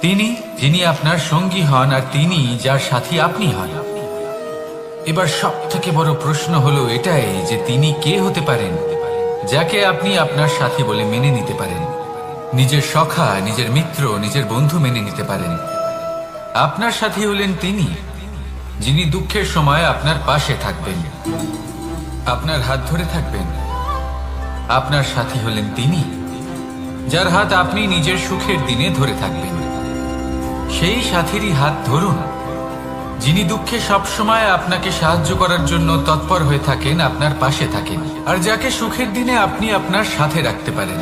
তিনি যিনি আপনার সঙ্গী হন আর তিনি যার সাথী আপনি হন। এবার সব থেকে বড় প্রশ্ন হলো এটাই যে তিনি কে হতে পারেন যাকে আপনি আপনার সাথী বলে মেনে নিতে পারেন, নিজের সখা, নিজের মিত্র, নিজের বন্ধু মেনে নিতে পারেন। আপনার সাথী হলেন তিনি যিনি দুঃখের সময় আপনার পাশে থাকবেন, আপনার হাত ধরে থাকবেন। আপনার সাথী হলেন তিনি যার হাত আপনি নিজের সুখের দিনে ধরে থাকবেন। সেই সাথীরই হাত ধরুন যিনি দুঃখে সবসময় আপনাকে সাহায্য করার জন্য তৎপর হয়ে থাকেন, আপনার পাশে থাকেন, আর যাকে সুখের দিনে আপনি আপনার সাথে রাখতে পারেন।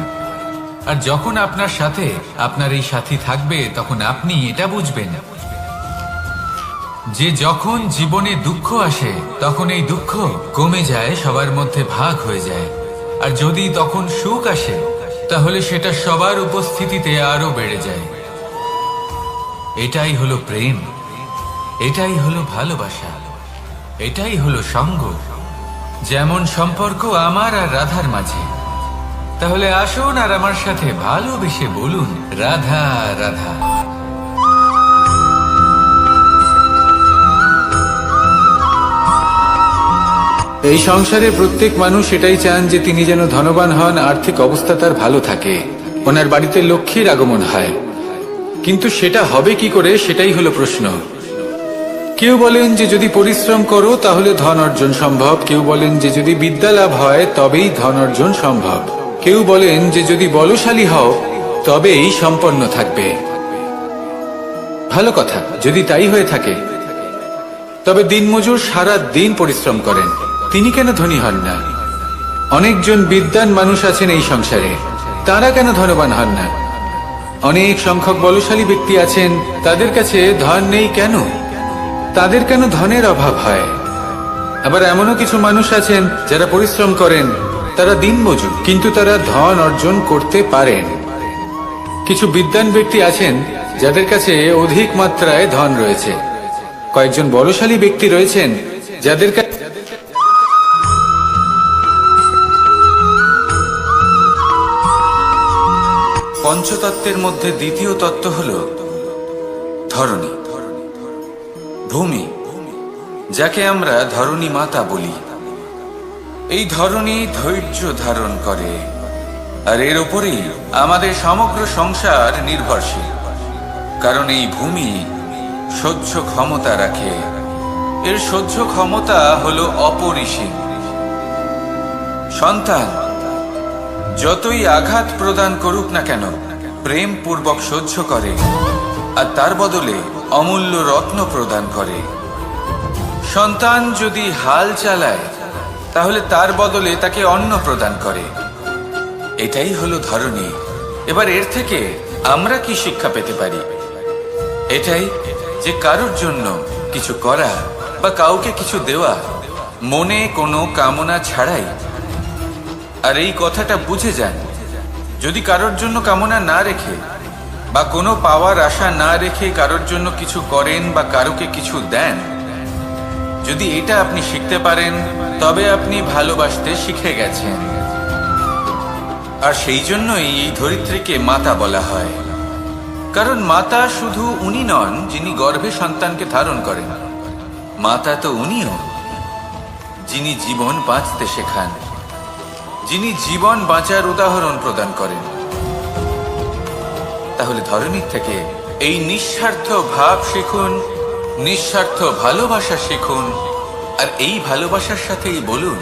আর যখন আপনার সাথে আপনার এই সাথী থাকবে, তখন আপনি এটা বুঝবেন যে যখন জীবনে দুঃখ আসে, তখন এই দুঃখ কমে যায়, সবার মধ্যে ভাগ হয়ে যায়। আর যদি তখন সুখ আসে, তাহলে সেটা সবার উপস্থিতিতে আরো বেড়ে যায়। এটাই হলো প্রেম, এটাই হলো ভালোবাসা, এটাই হলো সঙ্গ। যেমন সম্পর্ক আমার আর রাধার মাঝে। তাহলে আসুন আর আমার সাথে ভালোবেসে বলুন, রাধা রাধা। এই সংসারে প্রত্যেক মানুষ এটাই চান যে তিনি যেন ধনবান হন, আর্থিক অবস্থা তার ভালো থাকে, ওনার বাড়িতে লক্ষ্মীর আগমন হয়। কিন্তু সেটা হবে কি করে, সেটাই হলো প্রশ্ন। কেউ বলেন যে যদি পরিশ্রম করো তাহলে ধন অর্জন সম্ভব, কেউ বলেন যে যদি বিদ্যা লাভ হয় তবেই ধন অর্জন সম্ভব, কেউ বলেন যে যদি বলশালী হও তবেই সম্পন্ন থাকবে। ভালো কথা, যদি তাই হয়ে থাকে, তবে দিনমজুর সারা দিন পরিশ্রম করেন, তিনি কেন ধনী হন না? অনেকজন বিদ্বান মানুষ আছেন এই সংসারে, তারা কেন ধনবান হন না? অনেক সংখ্যক বলশালী ব্যক্তি আছেন, তাদের কাছে ধন নেই কেন? তাদের কেন ধনের অভাব হয়? আবার এমনও কিছু মানুষ আছেন যারা পরিশ্রম করেন, তারা দিনমজুর, কিন্তু তারা ধন অর্জন করতে পারেন। কিছু বিদ্বান ব্যক্তি আছেন যাদের কাছে অধিক মাত্রায় ধন রয়েছে। কয়েকজন বলশালী ব্যক্তি রয়েছেন যাদের কাছে পঞ্চতত্ত্বের মধ্যে দ্বিতীয় তত্ত্ব হল ধরণী, ভূমি, যাকে আমরা ধরণী মাতা বলি। এই ধরণী ধৈর্য ধারণ করে, আর এর উপরেই আমাদের সমগ্র সংসার নির্ভরশীল। কারণ এই ভূমি সহ্য ক্ষমতা রাখে, এর সহ্য ক্ষমতা হলো অপরিসীম। সন্তান যতই আঘাত প্রদান করুক না কেন, প্রেম পূর্বক সহ্য করে, আর তার বদলে অমূল্য রত্ন প্রদান করে। সন্তান যদি হাল চালায়, তাহলে তার বদলে তাকে অন্ন প্রদান করে। এটাই হলো ধরনী। এবার এর থেকে আমরা কি শিক্ষা পেতে পারি? এটাই যে কারোর জন্য কিছু করা বা কাউকে কিছু দেওয়া মনে কোনো কামনা ছাড়াই। আর এই কথাটা বুঝে যান, যদি কারোর জন্য কামনা না রেখে বা কোনো পাওয়ার আশা না রেখে কারোর জন্য কিছু করেন বা কারোকে কিছু দেন, যদি এটা আপনি শিখতে পারেন, তবে আপনি ভালোবাসতে শিখে গেছেন। আর সেই জন্যই এই ধরিত্রীকে মাতা বলা হয়। কারণ মাতা শুধু উনি নন যিনি গর্ভে সন্তানকে ধারণ করেন, মাতা তো উনিও যিনি জীবন বাঁচতে শেখান, যিনি জীবন বাঁচার উদাহরণ প্রদান করেন। তাহলে ধরনীর থেকে এই নিঃস্বার্থ ভাব শিখুন, নিঃস্বার্থ ভালোবাসা শিখুন, আর এই ভালোবাসার সাথেই বলুন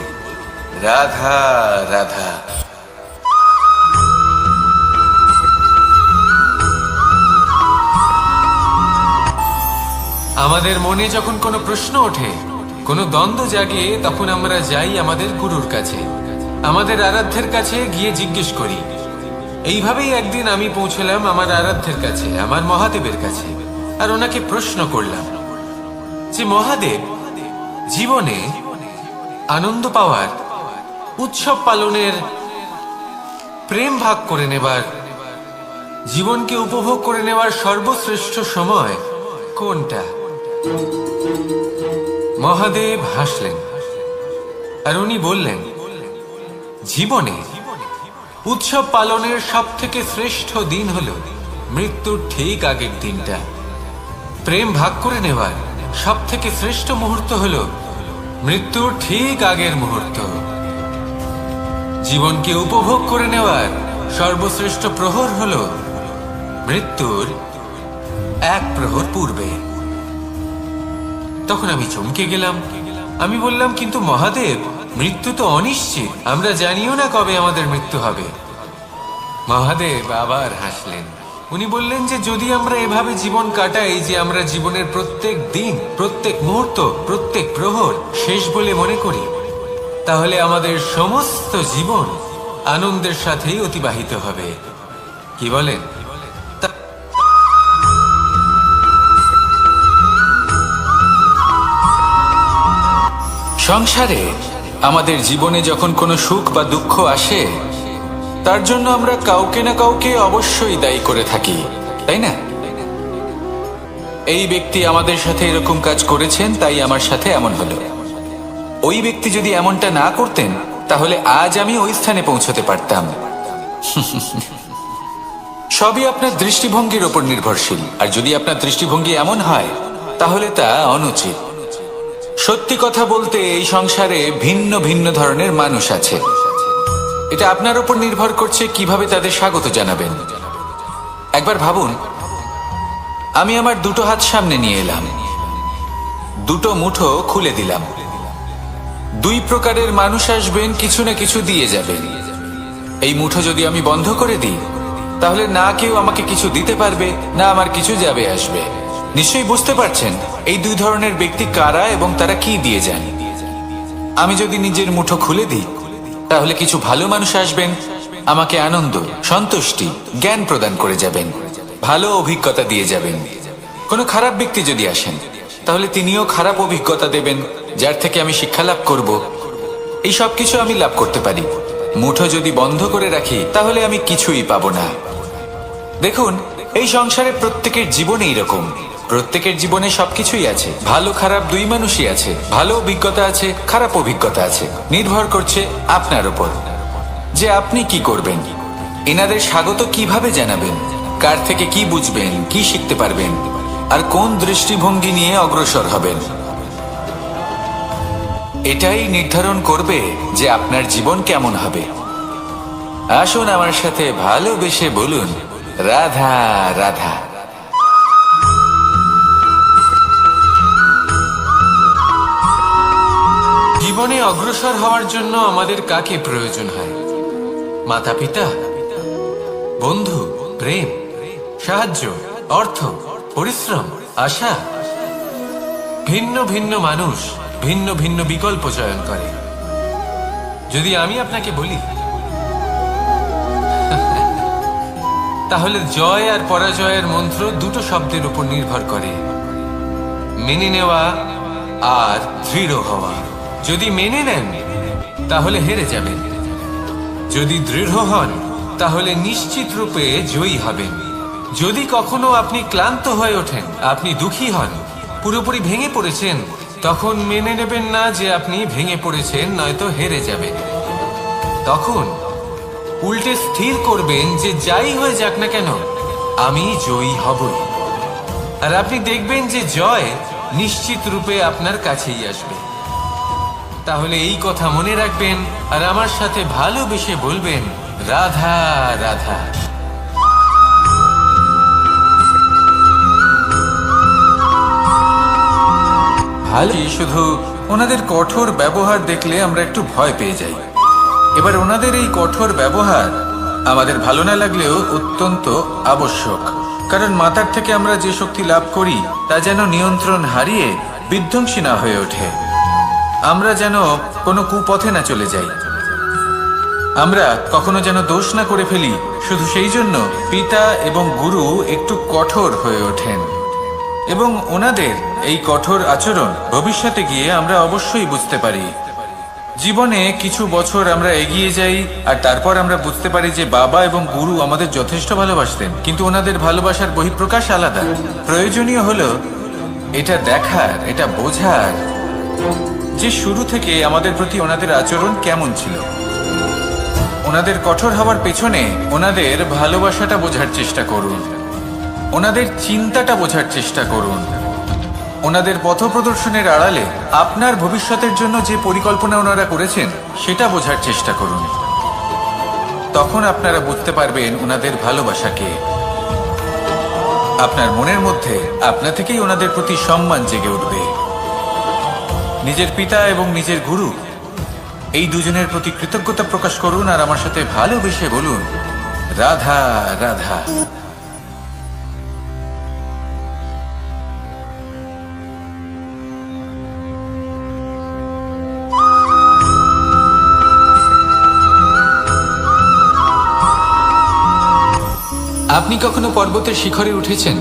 রাধা রাধা। আমাদের মনে যখন কোনো প্রশ্ন ওঠে, কোনো দ্বন্দ্ব জাগে, তখন আমরা যাই আমাদের গুরুর কাছে, আমাদের আরাধ্যের কাছে গিয়ে জিজ্ঞেস করি। এইভাবেই একদিন আমি পৌঁছলাম আমার আরাধ্যের কাছে, আমার মহাদেবের কাছে, আর ওনাকে প্রশ্ন করলাম যে মহাদেব, জীবনে আনন্দ পাওয়ার, উৎসব পালনের, প্রেম ভাগ করে নেবার, জীবনকে উপভোগ করে নেওয়ার সর্বশ্রেষ্ঠ সময় কোনটা? মহাদেব হাসলেন আর উনি বললেন, জীবনে উৎসব পালনের সব থেকে শ্রেষ্ঠ দিন হলো মৃত্যুর ঠিক আগের দিনটা। প্রেম ভাগ করে নেওয়ার সব থেকে শ্রেষ্ঠ মুহূর্ত হলো মৃত্যুর ঠিক আগের মুহূর্ত। জীবনকে উপভোগ করে নেওয়ার সর্বশ্রেষ্ঠ প্রহর হলো মৃত্যুর এক প্রহর পূর্বে। তখন আমি চমকে গেলাম। আমি বললাম, কিন্তু মহাদেব, মৃত্যু তো অনিশ্চিত, আমরা জানিও না কবে আমাদের মৃত্যু হবে। মহাদেব আবার হাসলেন। উনি বললেন যে যদি আমরা এভাবে জীবন কাটাই যে আমরা জীবনের প্রত্যেক দিন, প্রত্যেক মুহূর্ত, প্রত্যেক প্রহর শেষ বলে মনে করি, তাহলে আমাদের সমস্ত জীবন আনন্দের সাথেই অতিবাহিত হবে। কি বলেন? সংসারে আমাদের জীবনে যখন কোনো সুখ বা দুঃখ আসে, তার জন্য আমরা কাউকে না কাউকে অবশ্যই দায়ী করে থাকি, তাই না? এই ব্যক্তি আমাদের সাথে এরকম কাজ করেছেন, তাই আমার সাথে এমন হলো। ওই ব্যক্তি যদি এমনটা না করতেন, তাহলে আজ আমি ওই স্থানে পৌঁছতে পারতাম। সবই আপনার দৃষ্টিভঙ্গির ওপর নির্ভরশীল। আর যদি আপনার দৃষ্টিভঙ্গি এমন হয়, তাহলে তা অনুচিত। সত্যি কথা বলতে, এই সংসারে ভিন্ন ভিন্ন ধরনের মানুষ আছে। এটা আপনার উপর নির্ভর করছে কিভাবে তাদের স্বাগত জানাবেন। একবার ভাবুন, আমি আমার দুটো হাত সামনে নিয়ে এলাম, দুটো মুঠো খুলে দিলাম। দুই প্রকারের মানুষ আসবেন, কিছু না কিছু দিয়ে যাবেন। এই মুঠো যদি আমি বন্ধ করে দিই, তাহলে না কেউ আমাকে কিছু দিতে পারবে, না আমার কিছু যাবে আসবে। নিশ্চয়ই বুঝতে পারছেন এই দুই ধরনের ব্যক্তি কারা এবং তারা কি দিয়ে যান। আমি যদি নিজের মুঠো খুলে দিই, তাহলে কিছু ভালো মানুষ আসবেন, আমাকে আনন্দ, সন্তুষ্টি, জ্ঞান প্রদান করে যাবেন, ভালো অভিজ্ঞতা দিয়ে যাবেন। কোনো খারাপ ব্যক্তি যদি আসেন, তাহলে তিনিও খারাপ অভিজ্ঞতা দেবেন, যার থেকে আমি শিক্ষা লাভ করব। এই সব কিছু আমি লাভ করতে পারি। মুঠো যদি বন্ধ করে রাখি, তাহলে আমি কিছুই পাবো না। দেখুন, এই সংসারে প্রত্যেকের জীবনে এইরকম। প্রত্যেকের জীবনে সবকিছুই আছে, ভালো খারাপ দুই মানুষই আছে। ভালো অভিজ্ঞতা আছে, খারাপ অভিজ্ঞতা আছে। নির্ভর করছে আপনার উপর যে আপনি কি করবেন, এনাদের স্বাগত কিভাবে জানাবেন, কার থেকে কি বুঝবেন, কি শিখতে পারবেন, আর কোন দৃষ্টিভঙ্গি নিয়ে অগ্রসর হবেন। এটাই নির্ধারণ করবে যে আপনার জীবন কেমন হবে। আসুন আমার সাথে ভালোবেসে বলুন, রাধা রাধা। জীবনে অগ্রসর হওয়ার জন্য আমাদের কাকে প্রয়োজন হয়? মাতা পিতা, বন্ধু, প্রেম, সাহায্য, অর্থ, পরিশ্রম, আশা। ভিন্ন ভিন্ন মানুষ ভিন্ন ভিন্ন বিকল্প চয়ন করে। যদি আমি আপনাকে বলি, তাহলে জয় আর পরাজয়ের মন্ত্র দুটো শব্দের উপর নির্ভর করে, মেনে নেওয়া আর দৃঢ় হওয়া। যদি মেনে নেন তাহলে হেরে যাবেন, যদি দৃঢ় হন তাহলে নিশ্চিত রূপে জয়ী হবেন। যদি কখনো আপনি ক্লান্ত হয়ে ওঠেন, আপনি দুঃখী হন, পুরোপুরি ভেঙে পড়েছেন, তখন মেনে নেবেন না যে আপনি ভেঙে পড়েছেন, নয়তো হেরে যাবেন। তখন উল্টে স্থির করবেন যে যাই হয়ে যাক না কেন, আমি জয়ী হবই। আর আপনি দেখবেন যে জয় নিশ্চিত রূপে আপনার কাছেই আসবে। তাহলে এই কথা মনে রাখবেন আর আমার সাথে ভালোবেসে বলবেন, রাধা রাধা। ভালো, শুধু ওনাদের কঠোর ব্যবহার দেখলে আমরা একটু ভয় পেয়ে যাই। এবার ওনাদের এই কঠোর ব্যবহার আমাদের ভালো না লাগলেও অত্যন্ত আবশ্যক, কারণ মাতার থেকে আমরা যে শক্তি লাভ করি তা যেন নিয়ন্ত্রণ হারিয়ে বিধ্বংসী না হয়ে ওঠে। আমরা যেন কোনো কুপথে না চলে যাই, আমরা কখনো যেন দোষ না করে ফেলি। শুধু সেই জন্য পিতা এবং গুরু একটু কঠোর হয়ে ওঠেন, এবং ওনাদের এই কঠোর আচরণ ভবিষ্যতে গিয়ে আমরা অবশ্যই বুঝতে পারি। জীবনে কিছু বছর আমরা এগিয়ে যাই আর তারপর আমরা বুঝতে পারি যে বাবা এবং গুরু আমাদের যথেষ্ট ভালোবাসতেন, কিন্তু ওনাদের ভালোবাসার বহিঃপ্রকাশ আলাদা। প্রয়োজনীয় হলো এটা দেখার, এটা বোঝার যে শুরু থেকে আমাদের প্রতি ওনাদের আচরণ কেমন ছিল। ওনাদের কঠোর হওয়ার পেছনে ওনাদের ভালোবাসাটা বোঝার চেষ্টা করুন, ওনাদের চিন্তাটা বোঝার চেষ্টা করুন, ওনাদের পথপ্রদর্শনের আড়ালে আপনার ভবিষ্যতের জন্য যে পরিকল্পনা ওনারা করেছেন সেটা বোঝার চেষ্টা করুন। তখন আপনারা বুঝতে পারবেন ওনাদের ভালোবাসাকে। আপনার মনের মধ্যে আপনা থেকেই ওনাদের প্রতি সম্মান জেগে উঠবে। নিজের পিতা এবং নিজের গুরু এই দুজনের প্রতি কৃতজ্ঞতা প্রকাশ করুন আর আমার সাথে ভালোবেসে বলুন, রাধা রাধা। আপনি কখনো পর্বতের শিখরে উঠেছেন?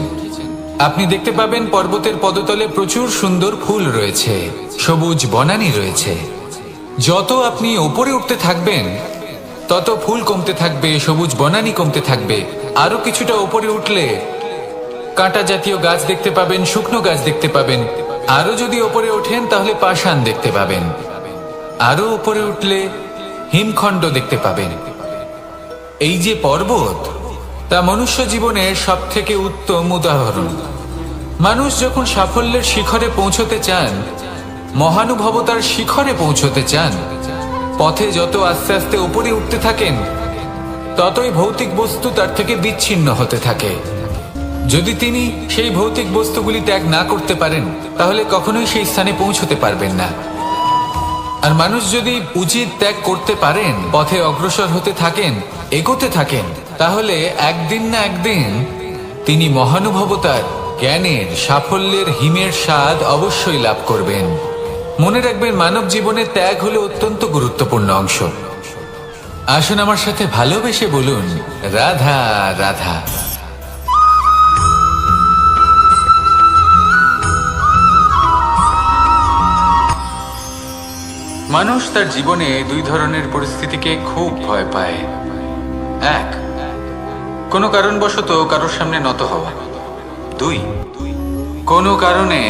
আপনি দেখতে পাবেন পর্বতের পদতলে প্রচুর সুন্দর ফুল রয়েছে, সবুজ বনানী রয়েছে। যত আপনি উপরে উঠতে থাকবেন তত ফুল কমতে থাকবে, সবুজ বনানী কমতে থাকবে। আরো কিছুটা উপরে উঠলে কাঁটা জাতীয় গাছ দেখতে পাবেন, শুকনো গাছ দেখতে পাবেন। আরো যদি উপরে ওঠেন তাহলে পাষাণ দেখতে পাবেন। আরো উপরে উঠলে হিমখণ্ড দেখতে পাবেন। এই যে পর্বত, তা মনুষ্য জীবনের সব থেকে উত্তম উদাহরণ। মানুষ যখন সাফল্যের শিখরে পৌঁছতে চান, মহানুভবতার শিখরে পৌঁছতে চান, পথে যত আস্তে আস্তে উপরে উঠতে থাকেন ততই ভৌতিক বস্তু তার থেকে বিচ্ছিন্ন হতে থাকে। যদি তিনি সেই ভৌতিক বস্তুগুলি ত্যাগ না করতে পারেন তাহলে কখনোই সেই স্থানে পৌঁছতে পারবেন না। আর মানুষ যদি উচিত ত্যাগ করতে পারেন, পথে অগ্রসর হতে থাকেন, এগোতে থাকেন, তাহলে একদিন না একদিন তিনি মহানুভবতার, জ্ঞানের, সাফল্যের হিমের স্বাদ অবশ্যই লাভ করবেন। মনে রাখবেন, মানব জীবনে ত্যাগ হলো অত্যন্ত গুরুত্বপূর্ণ অংশ। আসুন আমার সাথে ভালোবেসে বলুন, রাধা রাধা। মানুষ তার জীবনে দুই ধরনের পরিস্থিতিকে খুব ভয় পায়। এক, কোনো কারণবশত কারোর সামনে নত হওয়া। দুই, কোনো কারণে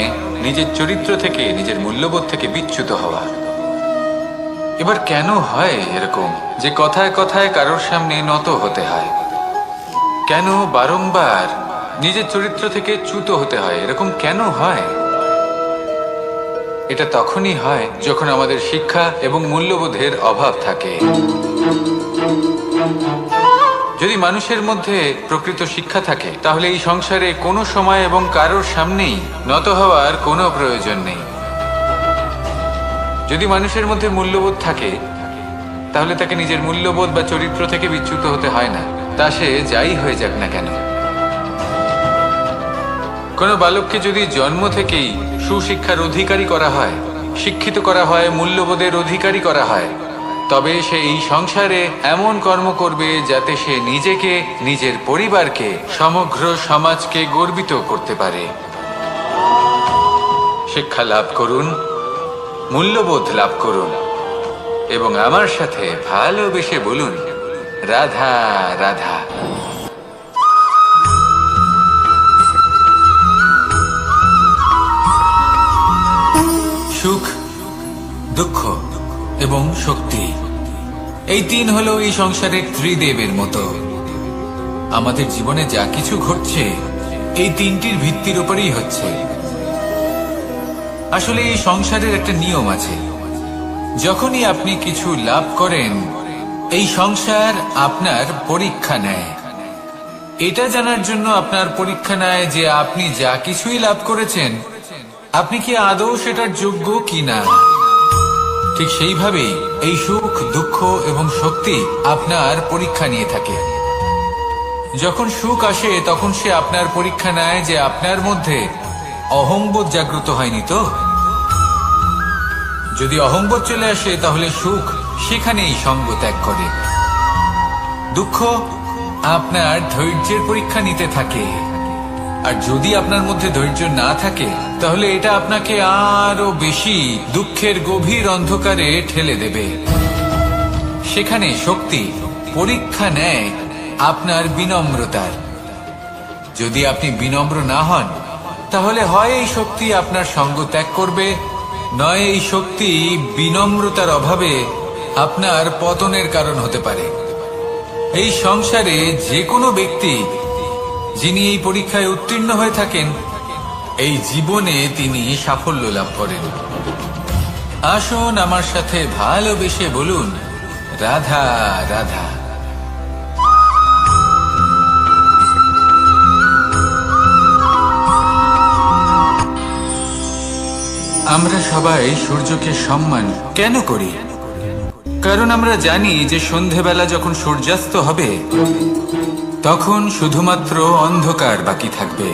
নিজের চরিত্র থেকে, নিজের মূল্যবোধ থেকে বিচ্যুত হওয়া। এবার কেন হয় এরকম যে কথায় কথায় কারোর সামনে নত হতে হয়? কেন বারংবার নিজের চরিত্র থেকে চ্যুত হতে হয়? এরকম কেন হয়? এটা তখনই হয় যখন আমাদের শিক্ষা এবং মূল্যবোধের অভাব থাকে। যদি মানুষের মধ্যে প্রকৃত শিক্ষা থাকে তাহলে এই সংসারে কোনো সময় এবং কারোর সামনেই নত হওয়ার কোনো প্রয়োজন নেই। যদি মানুষের মধ্যে মূল্যবোধ থাকে তাহলে তাকে নিজের মূল্যবোধ বা চরিত্র থেকে বিচ্যুত হতে হয় না, তা সে যাই হয়ে যাক না কেন। কোনো বালককে যদি জন্ম থেকেই সুশিক্ষার অধিকারী করা হয়, শিক্ষিত করা হয়, মূল্যবোধের অধিকারী করা হয়, তবে সে এই সংসারে এমন কর্ম করবে যাতে সে নিজেকে, নিজের পরিবারকে, সমগ্র সমাজকে গর্বিত করতে পারে। শিক্ষা লাভ করুন, মূল্যবোধ লাভ করুন এবং আমার সাথে ভালোবেসে বলুন, রাধা রাধা। সুখ, দুঃখ এবং শক্তি, এই তিন হলো এই সংসারের ত্রিদেবের মতো। আমাদের জীবনে যা কিছু ঘটছে এই তিনটির ভিত্তির উপরেই হচ্ছে। আসলে এই সংসারের একটা নিয়ম আছে, যখনই আপনি কিছু লাভ করেন এই সংসার আপনার পরীক্ষা নেয়। এটা জানার জন্য আপনার পরীক্ষা নেয় যে আপনি যা কিছুই লাভ করেছেন আপনি কি আদৌ সেটার যোগ্য কিনা। ঠিক সেইভাবেই এই সুখ, দুঃখ এবং শক্তি আপনার পরীক্ষা নিয়ে থাকে। যখন সুখ আসে তখন সে আপনার পরীক্ষা নেয় যে আপনার মধ্যে অহংবোধ জাগ্রত হয়নি তো। যদি অহংবোধ চলে আসে তাহলে সুখ সেখানেই সঙ্গ ত্যাগ করে। দুঃখ আপনার ধৈর্যের পরীক্ষা নিতে থাকে, আর যদি আপনার মধ্যে ধৈর্য না থাকে তাহলে এটা আপনাকে আরো বেশি দুঃখের গভীর অন্ধকারে ঠেলে দেবে। সেখানে শক্তি পরীক্ষা নেয় আপনার বিনম্রতার। যদি আপনি বিনম্র না হন তাহলে হয় এই শক্তি আপনার সঙ্গ ত্যাগ করবে, নয় এই শক্তি বিনম্রতার অভাবে আপনার পতনের কারণ হতে পারে। এই সংসারে যে কোনো ব্যক্তি যিনি এই পরীক্ষায় উত্তীর্ণ হয়ে থাকেন এই জীবনে তিনি সাফল্য লাভ করেন। আসুন আমার সাথে ভালোবেসে বলুন, রাধা রাধা। আমরা সবাই সূর্যকে সম্মান কেন করি? কারণ আমরা জানি যে সন্ধেবেলা যখন সূর্যাস্ত হবে তখন শুধুমাত্র অন্ধকার বাকি থাকবে।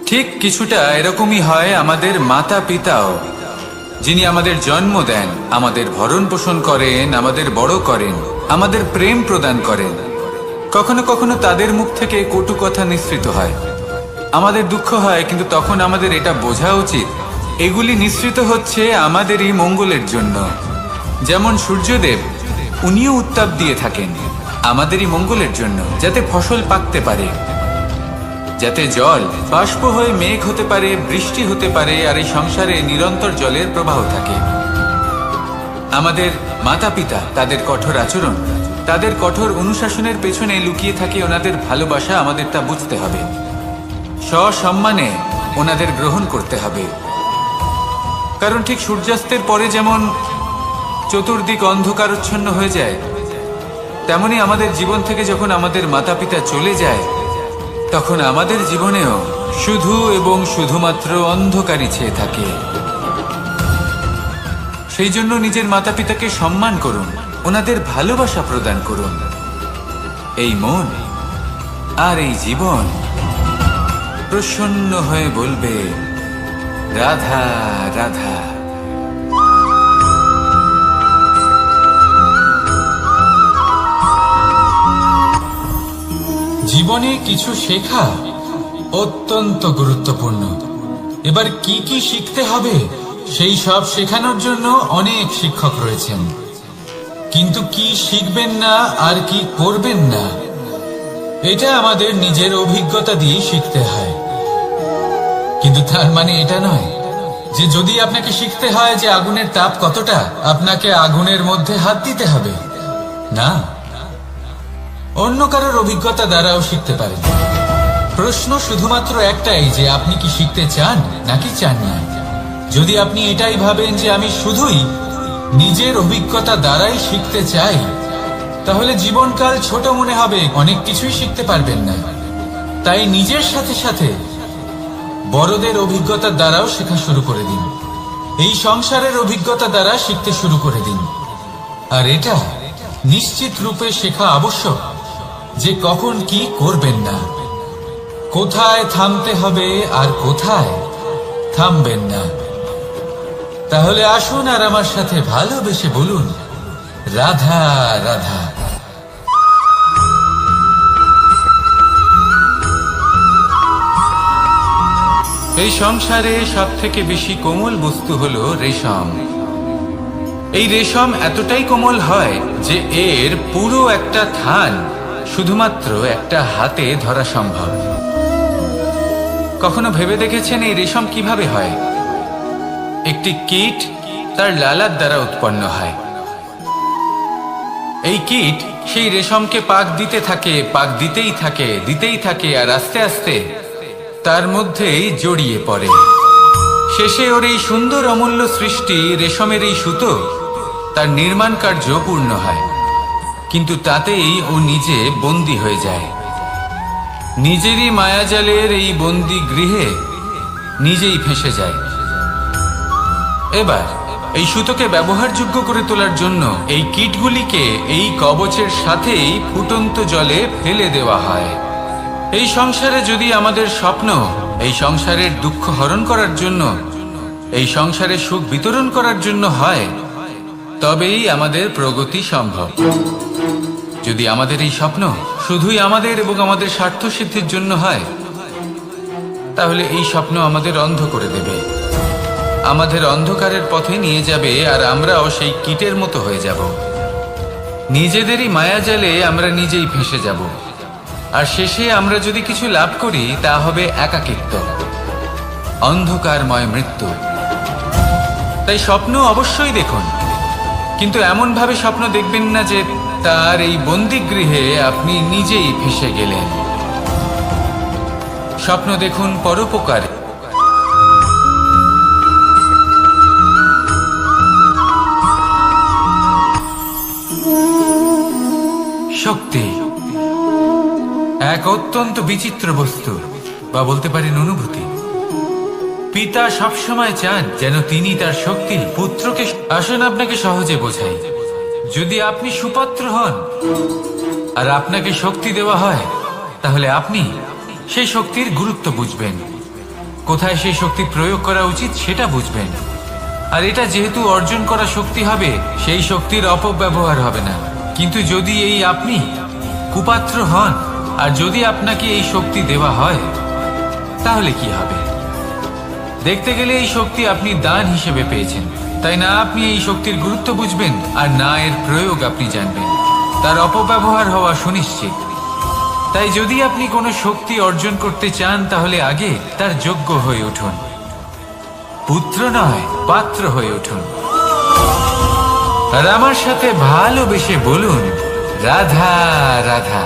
ঠিক কিছুটা এরকমই হয় আমাদের মাতা পিতাও, যিনি আমাদের জন্ম দেন, আমাদের ভরণ পোষণ করেন, আমাদের বড় করেন, আমাদের প্রেম প্রদান করেন। কখনো কখনো তাদের মুখ থেকে কটু কথা নিঃসৃত হয়, আমাদের দুঃখ হয়, কিন্তু তখন আমাদের এটা বোঝা উচিত এগুলি নিঃসৃত হচ্ছে আমাদেরই মঙ্গলের জন্য। যেমন সূর্যদেব, উনিও উত্তাপ দিয়ে থাকেন আমাদেরই মঙ্গলের জন্য, যাতে ফসল পাকতে পারে, যাতে জল বাষ্প হয়ে মেঘ হতে পারে, বৃষ্টি হতে পারে, আর এই সংসারে নিরন্তর জলের প্রবাহ থাকে। আমাদের মাতা পিতা, তাদের কঠোর আচরণ, তাদের কঠোর অনুশাসনের পেছনে লুকিয়ে থাকে ওনাদের ভালোবাসা। আমাদের তা বুঝতে হবে, সসম্মানে ওনাদের গ্রহণ করতে হবে। কারণ ঠিক সূর্যাস্তের পরে যেমন চতুর্দিক অন্ধকারচ্ছন্ন হয়ে যায়, তেমনি আমাদের জীবন থেকে যখন আমাদের মাতা পিতা চলে যায় তখন আমাদের জীবনেও শুধু এবং শুধুমাত্র অন্ধকারই ছেয়ে থাকে। সেই জন্য নিজের মাতা পিতাকে সম্মান করুন, ওনাদের ভালোবাসা প্রদান করুন। এই মন আর এই জীবন প্রসন্ন হয়ে বলবে, রাধা রাধা। জীবনে কিছু শেখা অত্যন্ত গুরুত্বপূর্ণ। এবার কি কি শিখতে হবে সেই সব শেখানোর জন্য অনেক শিক্ষক রয়েছেন, কিন্তু কি শিখবেন না আর কি করবেন না এটা আমাদের নিজের অভিজ্ঞতা দিয়ে শিখতে হয়। কিন্তু তার মানে এটা নয় যে যদি আপনাকে শিখতে হয় যে আগুনের তাপ কতটা, আপনাকে আগুনের মধ্যে হাত দিতে হবে। না, অন্য কারোর অভিজ্ঞতা দ্বারাও শিখতে পারেন। প্রশ্ন শুধুমাত্র একটাই যে আপনি কি শিখতে চান নাকি চান না। যদি আপনি এটাই ভাবেন যে আমি শুধুই নিজের অভিজ্ঞতা দ্বারাই শিখতে চাই, তাহলে জীবনকাল ছোট মনে হবে, অনেক কিছুই শিখতে পারবেন না। তাই নিজের সাথে সাথে বড়দের অভিজ্ঞতার দ্বারাও শেখা শুরু করে দিন। এই সংসারের অভিজ্ঞতা দ্বারা শিখতে শুরু করে দিন। আর এটা নিশ্চিত রূপে শেখা আবশ্যক যে কখন কি করবেন না, কোথায় থামতে হবে আর কোথায় থামবেন না। তাহলে আসুন আর আমার সাথে ভালোবেসে বলুন, রাধা রাধা। এই সংসারে সব থেকে বেশি কোমল বস্তু হলো রেশম। এই রেশম এতটাই কোমল হয় যে এর পুরো একটা থান শুধুমাত্র একটা হাতে ধরা সম্ভব। কখনো ভেবে দেখেছেন এই রেশম কিভাবে হয়? একটি কীট তার লালার দ্বারা উৎপন্ন হয়। এই কীট সেই রেশমকে পাক দিতে থাকে, পাক দিতেই থাকে আর আস্তে আস্তে তার মধ্যেই জড়িয়ে পড়ে। শেষে ওর এই সুন্দর অমূল্য সৃষ্টি রেশমের এই সুতো তার নির্মাণ কার্য পূর্ণ হয়, কিন্তু তাতেই ও নিজে বন্দী হয়ে যায়। নিজেরই মায়াজালের এই বন্দী গৃহে নিজেই ফেঁসে যায়। এবার এই সুতোকে ব্যবহারযোগ্য করে তোলার জন্য এই কীটগুলিকে এই কবচের সাথেই ফুটন্ত জলে ফেলে দেওয়া হয়। এই সংসারে যদি আমাদের স্বপ্ন এই সংসারের দুঃখ হরণ করার জন্য, এই সংসারে সুখ বিতরণ করার জন্য হয়, তবেই আমাদের প্রগতি সম্ভব। যদি আমাদের এই স্বপ্ন শুধুই আমাদের এবং আমাদের স্বার্থ সিদ্ধির জন্য হয়, তাহলে এই স্বপ্ন আমাদের অন্ধ করে দেবে, আমাদের অন্ধকারের পথে নিয়ে যাবে, আর আমরাও সেই কীটের মতো হয়ে যাব। নিজেদেরই মায়াজালে আমরা নিজেই ফেঁসে যাব, আর শেষে আমরা যদি কিছু লাভ করি তা হবে একাকিত্ব, অন্ধকারময় মৃত্যু। তাই স্বপ্ন অবশ্যই দেখুন, কিন্তু এমন ভাবে স্বপ্ন দেখবেন না যে তার এই বন্দিগৃহে আপনি নিজেই ফেঁসে গেলেন। স্বপ্ন দেখুন পরোপকার। শক্তি এক অত্যন্ত বিচিত্র বস্তু, বা বলতে পারেন অনুভূতি। পিতা সবসময় চান যেন তিনি তার শক্তি পুত্রকে। আসুন আপনাকে সহজে বোঝাই। যদি আপনি সুপাত্র হন আর আপনাকে শক্তি দেওয়া হয়, তাহলে আপনি সেই শক্তির গুরুত্ব বুঝবেন, কোথায় সেই শক্তি প্রয়োগ করা উচিত সেটা বুঝবেন। আর এটা যেহেতু অর্জন করা শক্তি হবে, সেই শক্তির অপব্যবহার হবে না। কিন্তু যদি এই আপনি কুপাত্র হন আর যদি আপনাকে এই শক্তি দেওয়া হয়, তাহলে কি হবে? দেখতে গেলে এই শক্তি আপনি দান হিসেবে পেয়েছেন, তাই না আপনি এই শক্তির গুরুত্ব বুঝবেন আর না এর প্রয়োগ আপনি জানবেন। তার অপব্যবহার হওয়া সুনিশ্চিত। তাই যদি আপনি কোনো শক্তি অর্জন করতে চান, তাহলে আগে তার যোগ্য হয়ে উঠুন, পুত্র নয় পাত্র হয়ে উঠুন। আর আমার সাথে ভালোবেসে বলুন, রাধা রাধা।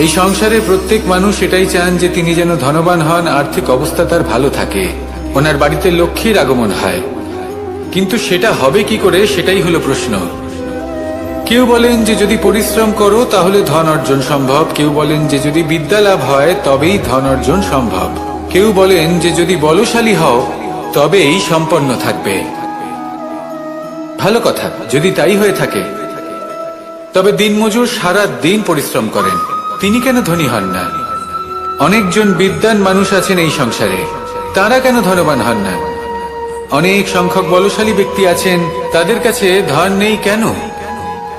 এই সংসারে প্রত্যেক মানুষ এটাই চান যে তিনি যেন ধনবান হন, আর্থিক অবস্থা তার ভালো থাকে, ওনার বাড়িতে লক্ষ্মীর আগমন হয়। কিন্তু সেটা হবে কি করে, সেটাই হলো প্রশ্ন। কেউ বলেন যে যদি পরিশ্রম করো তাহলে ধন অর্জন সম্ভব, কেউ বলেন যে যদি বিদ্যা লাভ হয় তবেই ধন অর্জন সম্ভব, কেউ বলেন যে যদি বলশালী হও তবেই সম্পন্ন থাকবে। ভালো কথা, যদি তাই হয়ে থাকে, তবে দিনমজুর সারা দিন পরিশ্রম করেন, তিনি কেন ধনী হন না? অনেকজন বিদ্বান মানুষ আছেন এই সংসারে, তারা কেন ধনবান হন না? অনেক সংখ্যক বলশালী ব্যক্তি আছেন, তাদের কাছে ধন নেই কেন?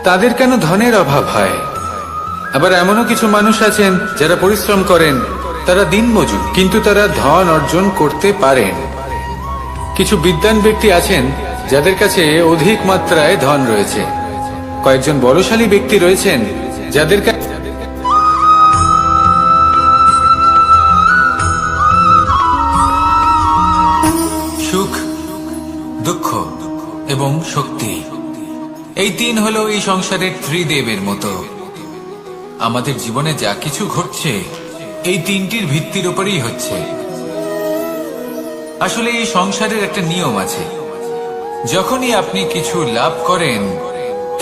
তাদের কেন ধনের অভাব হয়? আবার এমনও কিছু মানুষ আছেন যারা পরিশ্রম করেন, তারা দিনমজুর, কিন্তু তারা ধন অর্জন করতে পারেন। কিছু বিদ্বান ব্যক্তি আছেন যাদের কাছে অধিক মাত্রায় ধন রয়েছে। কয়েকজন বলশালী ব্যক্তি রয়েছেন যাদের কাছে সুখ, দুঃখ এবং শক্তি, এই তিন হলো এই সংসারের ত্রিদেবের মতো। আমাদের জীবনে যা কিছু ঘটছে এই তিনটির ভিত্তির উপরেই হচ্ছে। আসলে এই সংসারের একটা নিয়ম আছে, যখনই আপনি কিছু লাভ করেন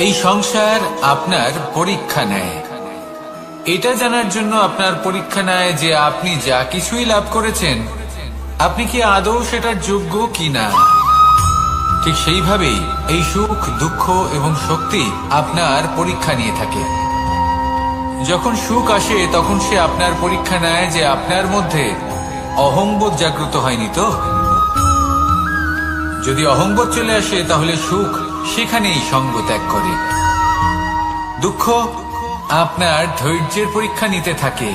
এই সংসার আপনার পরীক্ষা নেয়। এটা জানার জন্য আপনার পরীক্ষা নেয় যে আপনি যা কিছুই লাভ করেছেন আপনি কি আদৌ সেটার যোগ্য কিনা। ঠিক সেইভাবেই এই সুখ, দুঃখ এবং শক্তি আপনার পরীক্ষা নিয়ে থাকে। যখন সুখ আসে তখন সে আপনার পরীক্ষা নেয় যে আপনার মধ্যে অহংবোধ জাগ্রত হয়নি তো। যদি অহংবোধ চলে আসে তাহলে সুখ সেখানেই সঙ্গ ত্যাগ করে। দুঃখ আপনার ধৈর্যের পরীক্ষা নিতে থাকে,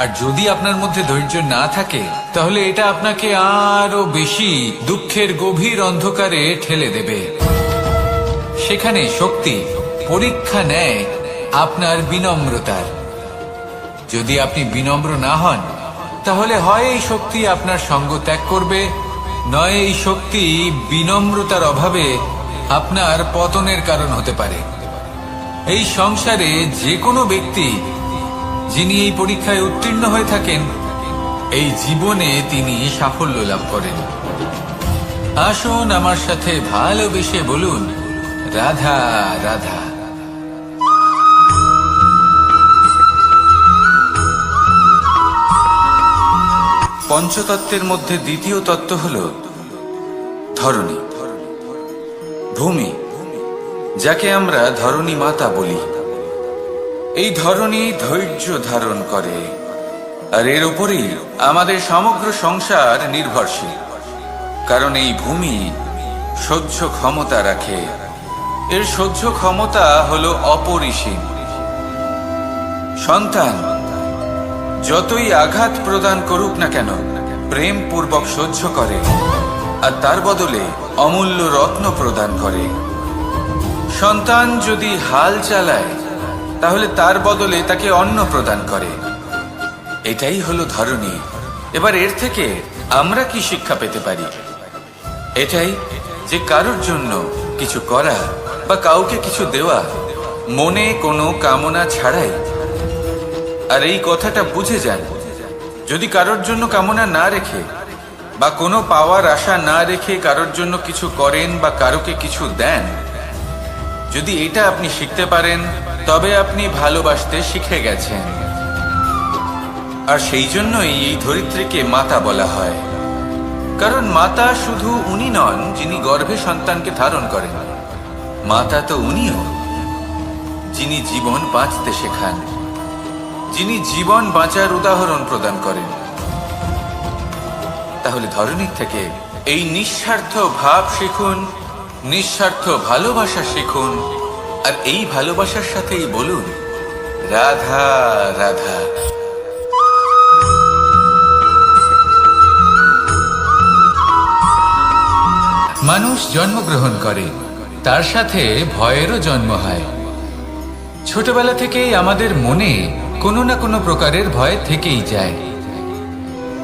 আর যদি আপনার মধ্যে ধৈর্য না থাকে তাহলে এটা আপনাকে আরো বেশি দুঃখের গভীর অন্ধকারে ঠেলে দেবে। সেখানে শক্তি পরীক্ষা নেয় আপনার বিনম্রতার। যদি আপনি বিনম্র না হন তাহলে হয় এই শক্তি আপনার সঙ্গ ত্যাগ করবে, নয় এই শক্তি বিনম্রতার অভাবে আপনার পতনের কারণ হতে পারে। এই সংসারে যে কোনো ব্যক্তি যিনি এই পরীক্ষায় উত্তীর্ণ হয়ে থাকেন এই জীবনে তিনি সাফল্য লাভ করেন। আসুন আমার সাথে ভালোবেসে বলুন, রাধা রাধা। পঞ্চতত্ত্বের মধ্যে দ্বিতীয় তত্ত্ব হল ধরণী, ভূমি, যাকে আমরা ধরণী মাতা বলি। এই ধরণী ধৈর্য ধারণ করে, আর এর উপরেই আমাদের সমগ্র সংসার নির্ভরশীল। কারণ এই ভূমি সহ্য ক্ষমতা রাখে, এর সহ্য ক্ষমতা হলো অপরিসীম। সন্তান যতই আঘাত প্রদান করুক না কেন প্রেম পূর্বক সহ্য করে, আর তার বদলে অমূল্য রত্ন প্রদান করে। সন্তান যদি হাল চালায় তাহলে তার বদলে তাকে অন্ন প্রদান করে। এটাই হলো ধরণী। এবার এর থেকে আমরা কি শিক্ষা পেতে পারি? এটাই যে কারোর জন্য কিছু করা বা কাউকে কিছু দেওয়া মনে কোনো কামনা ছাড়াই। আর এই কথাটা বুঝে যান, যদি কারোর জন্য কামনা না রেখে বা কোনো পাওয়ার আশা না রেখে কারোর জন্য কিছু করেন বা কারোকে কিছু দেন, যদি এটা আপনি শিখতে পারেন তবে আপনি ভালোবাসতে শিখে গেছেন। আর সেই জন্যই এই ধরিত্রীকে মাতা বলা হয়। কারণ মাতা শুধু উনি নন যিনি গর্ভে সন্তানকে ধারণ করেন, মাতা তো উনিও যিনি জীবন বাঁচতে শেখান, যিনি জীবন বাঁচার উদাহরণ প্রদান করেন। তাহলে ধরণীর থেকে এই নিঃস্বার্থ ভাব শিখুন, নিঃস্বার্থ ভালোবাসা শিখুন, আর এই ভালোবাসার সাথেই বলুন, রাধা রাধা। মানুষ জন্মগ্রহণ করে, তার সাথে ভয়েরও জন্ম হয়। ছোটবেলা থেকেই আমাদের মনে কোনো না কোনো প্রকারের ভয় থেকেই যায়।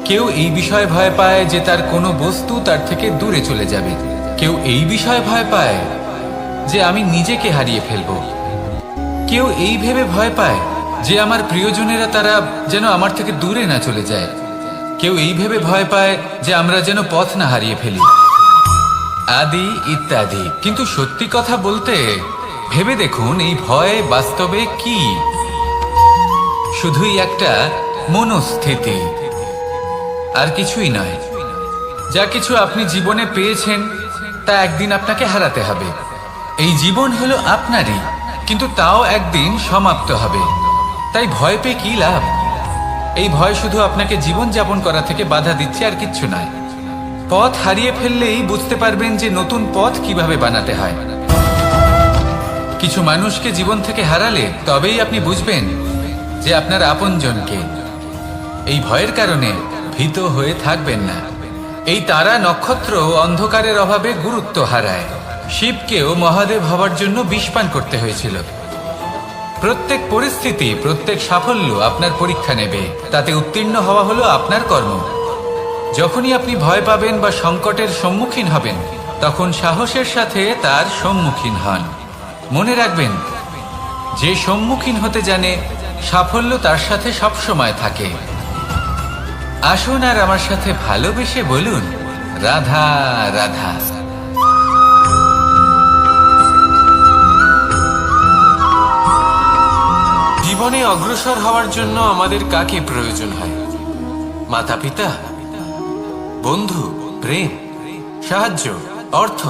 কেউ এই বিষয়ে ভয় পায় যে তার কোনো বস্তু তার থেকে দূরে চলে যাবে, কেউ এই বিষয়ে ভয় পায় যে আমি নিজেকে হারিয়ে ফেলব, কেউ এই ভেবে ভয় পায় যে আমার প্রিয়জনেরা তারা যেন আমার থেকে দূরে না চলে যায়, কেউ এই ভেবে ভয় পায় যে আমরা যেন পথ না হারিয়ে ফেলি, আদি ইত্যাদি। কিন্তু সত্যি কথা বলতে ভেবে দেখুন এই ভয় বাস্তবে কি? শুধুই একটা মনস্থিতি, আর কিছুই নয়। যা কিছু আপনি জীবনে পেয়েছেন তা একদিন আপনাকে হারাতে হবে। এই জীবন হলো আপনারই, কিন্তু তাও একদিন সমাপ্ত হবে। তাই ভয় পেয়ে কি লাভ? এই ভয় শুধু আপনাকে জীবন যাপন করা থেকে বাধা দিচ্ছে, আর কিচ্ছু নয়। পথ হারিয়ে ফেললেই বুঝতে পারবেন যে নতুন পথ কিভাবে বানাতে হয়। কিছু মানুষকে জীবন থেকে হারালে তবেই আপনি বুঝবেন যে আপনার আপনজনকে। এই ভয়ের কারণে ভীত হয়ে থাকবেন না। এই তারা নক্ষত্র অন্ধকারের অভাবে গুরুত্ব হারায়। শিবকেও মহাদেব হবার জন্য বিষপান করতে হয়েছিল। প্রত্যেক পরিস্থিতি, প্রত্যেক সাফল্য আপনার পরীক্ষা নেবে, তাতে উত্তীর্ণ হওয়া হলো আপনার কর্ম। যখনই আপনি ভয় পাবেন বা সংকটের সম্মুখীন হবেন তখন সাহসের সাথে তার সম্মুখীন হন। মনে রাখবেন, যে সম্মুখীন হতে জানে সাফল্য তার সাথে সবসময় থাকে। আসুন আর আমার সাথে ভালোবেসে বলুন, রাধা রাধা। জীবনে অগ্রসর হওয়ার জন্য আমাদের কাকে প্রয়োজন হয়? মাতা পিতা, বন্ধু, প্রেম, সাহায্য, অর্থ,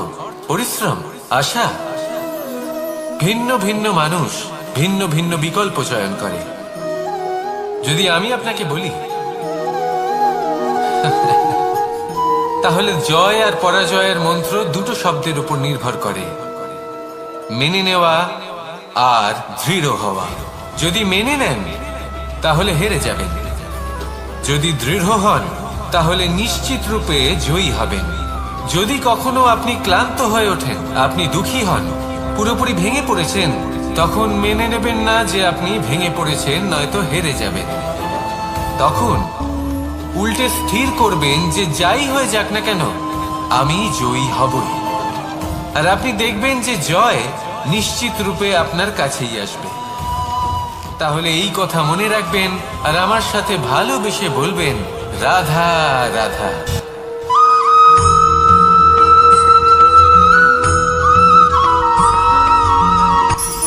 পরিশ্রম, আশা। ভিন্ন ভিন্ন মানুষ ভিন্ন ভিন্ন বিকল্প চয়ন করে। যদি আমি আপনাকে বলি তাহলে জয় আর পরাজয়ের মন্ত্র দুটো শব্দের উপর নির্ভর করে, মেনে নেওয়া আর দৃঢ় হওয়া। যদি মেনে নেন তাহলে হেরে যাবেন, যদি দৃঢ় হন তাহলে নিশ্চিত রূপে জয়ী হবেন। যদি কখনো আপনি ক্লান্ত হয়ে ওঠেন, আপনি দুঃখী হন, পুরোপুরি ভেঙে পড়েছেন, তখন মেনে নেবেন না যে আপনি ভেঙে পড়েছেন, নয়তো হেরে যাবেন। তখন উল্টে স্থির করবেন যে যাই হয়ে যাক না কেন আমি জয়ী হবই। আর আপনি দেখবেন যে জয় নিশ্চিত রূপে আপনার কাছেই আসবে। তাহলে এই কথা মনে রাখবেন আর আমার সাথে ভালোবেসে বলবেন, রাধা রাধা।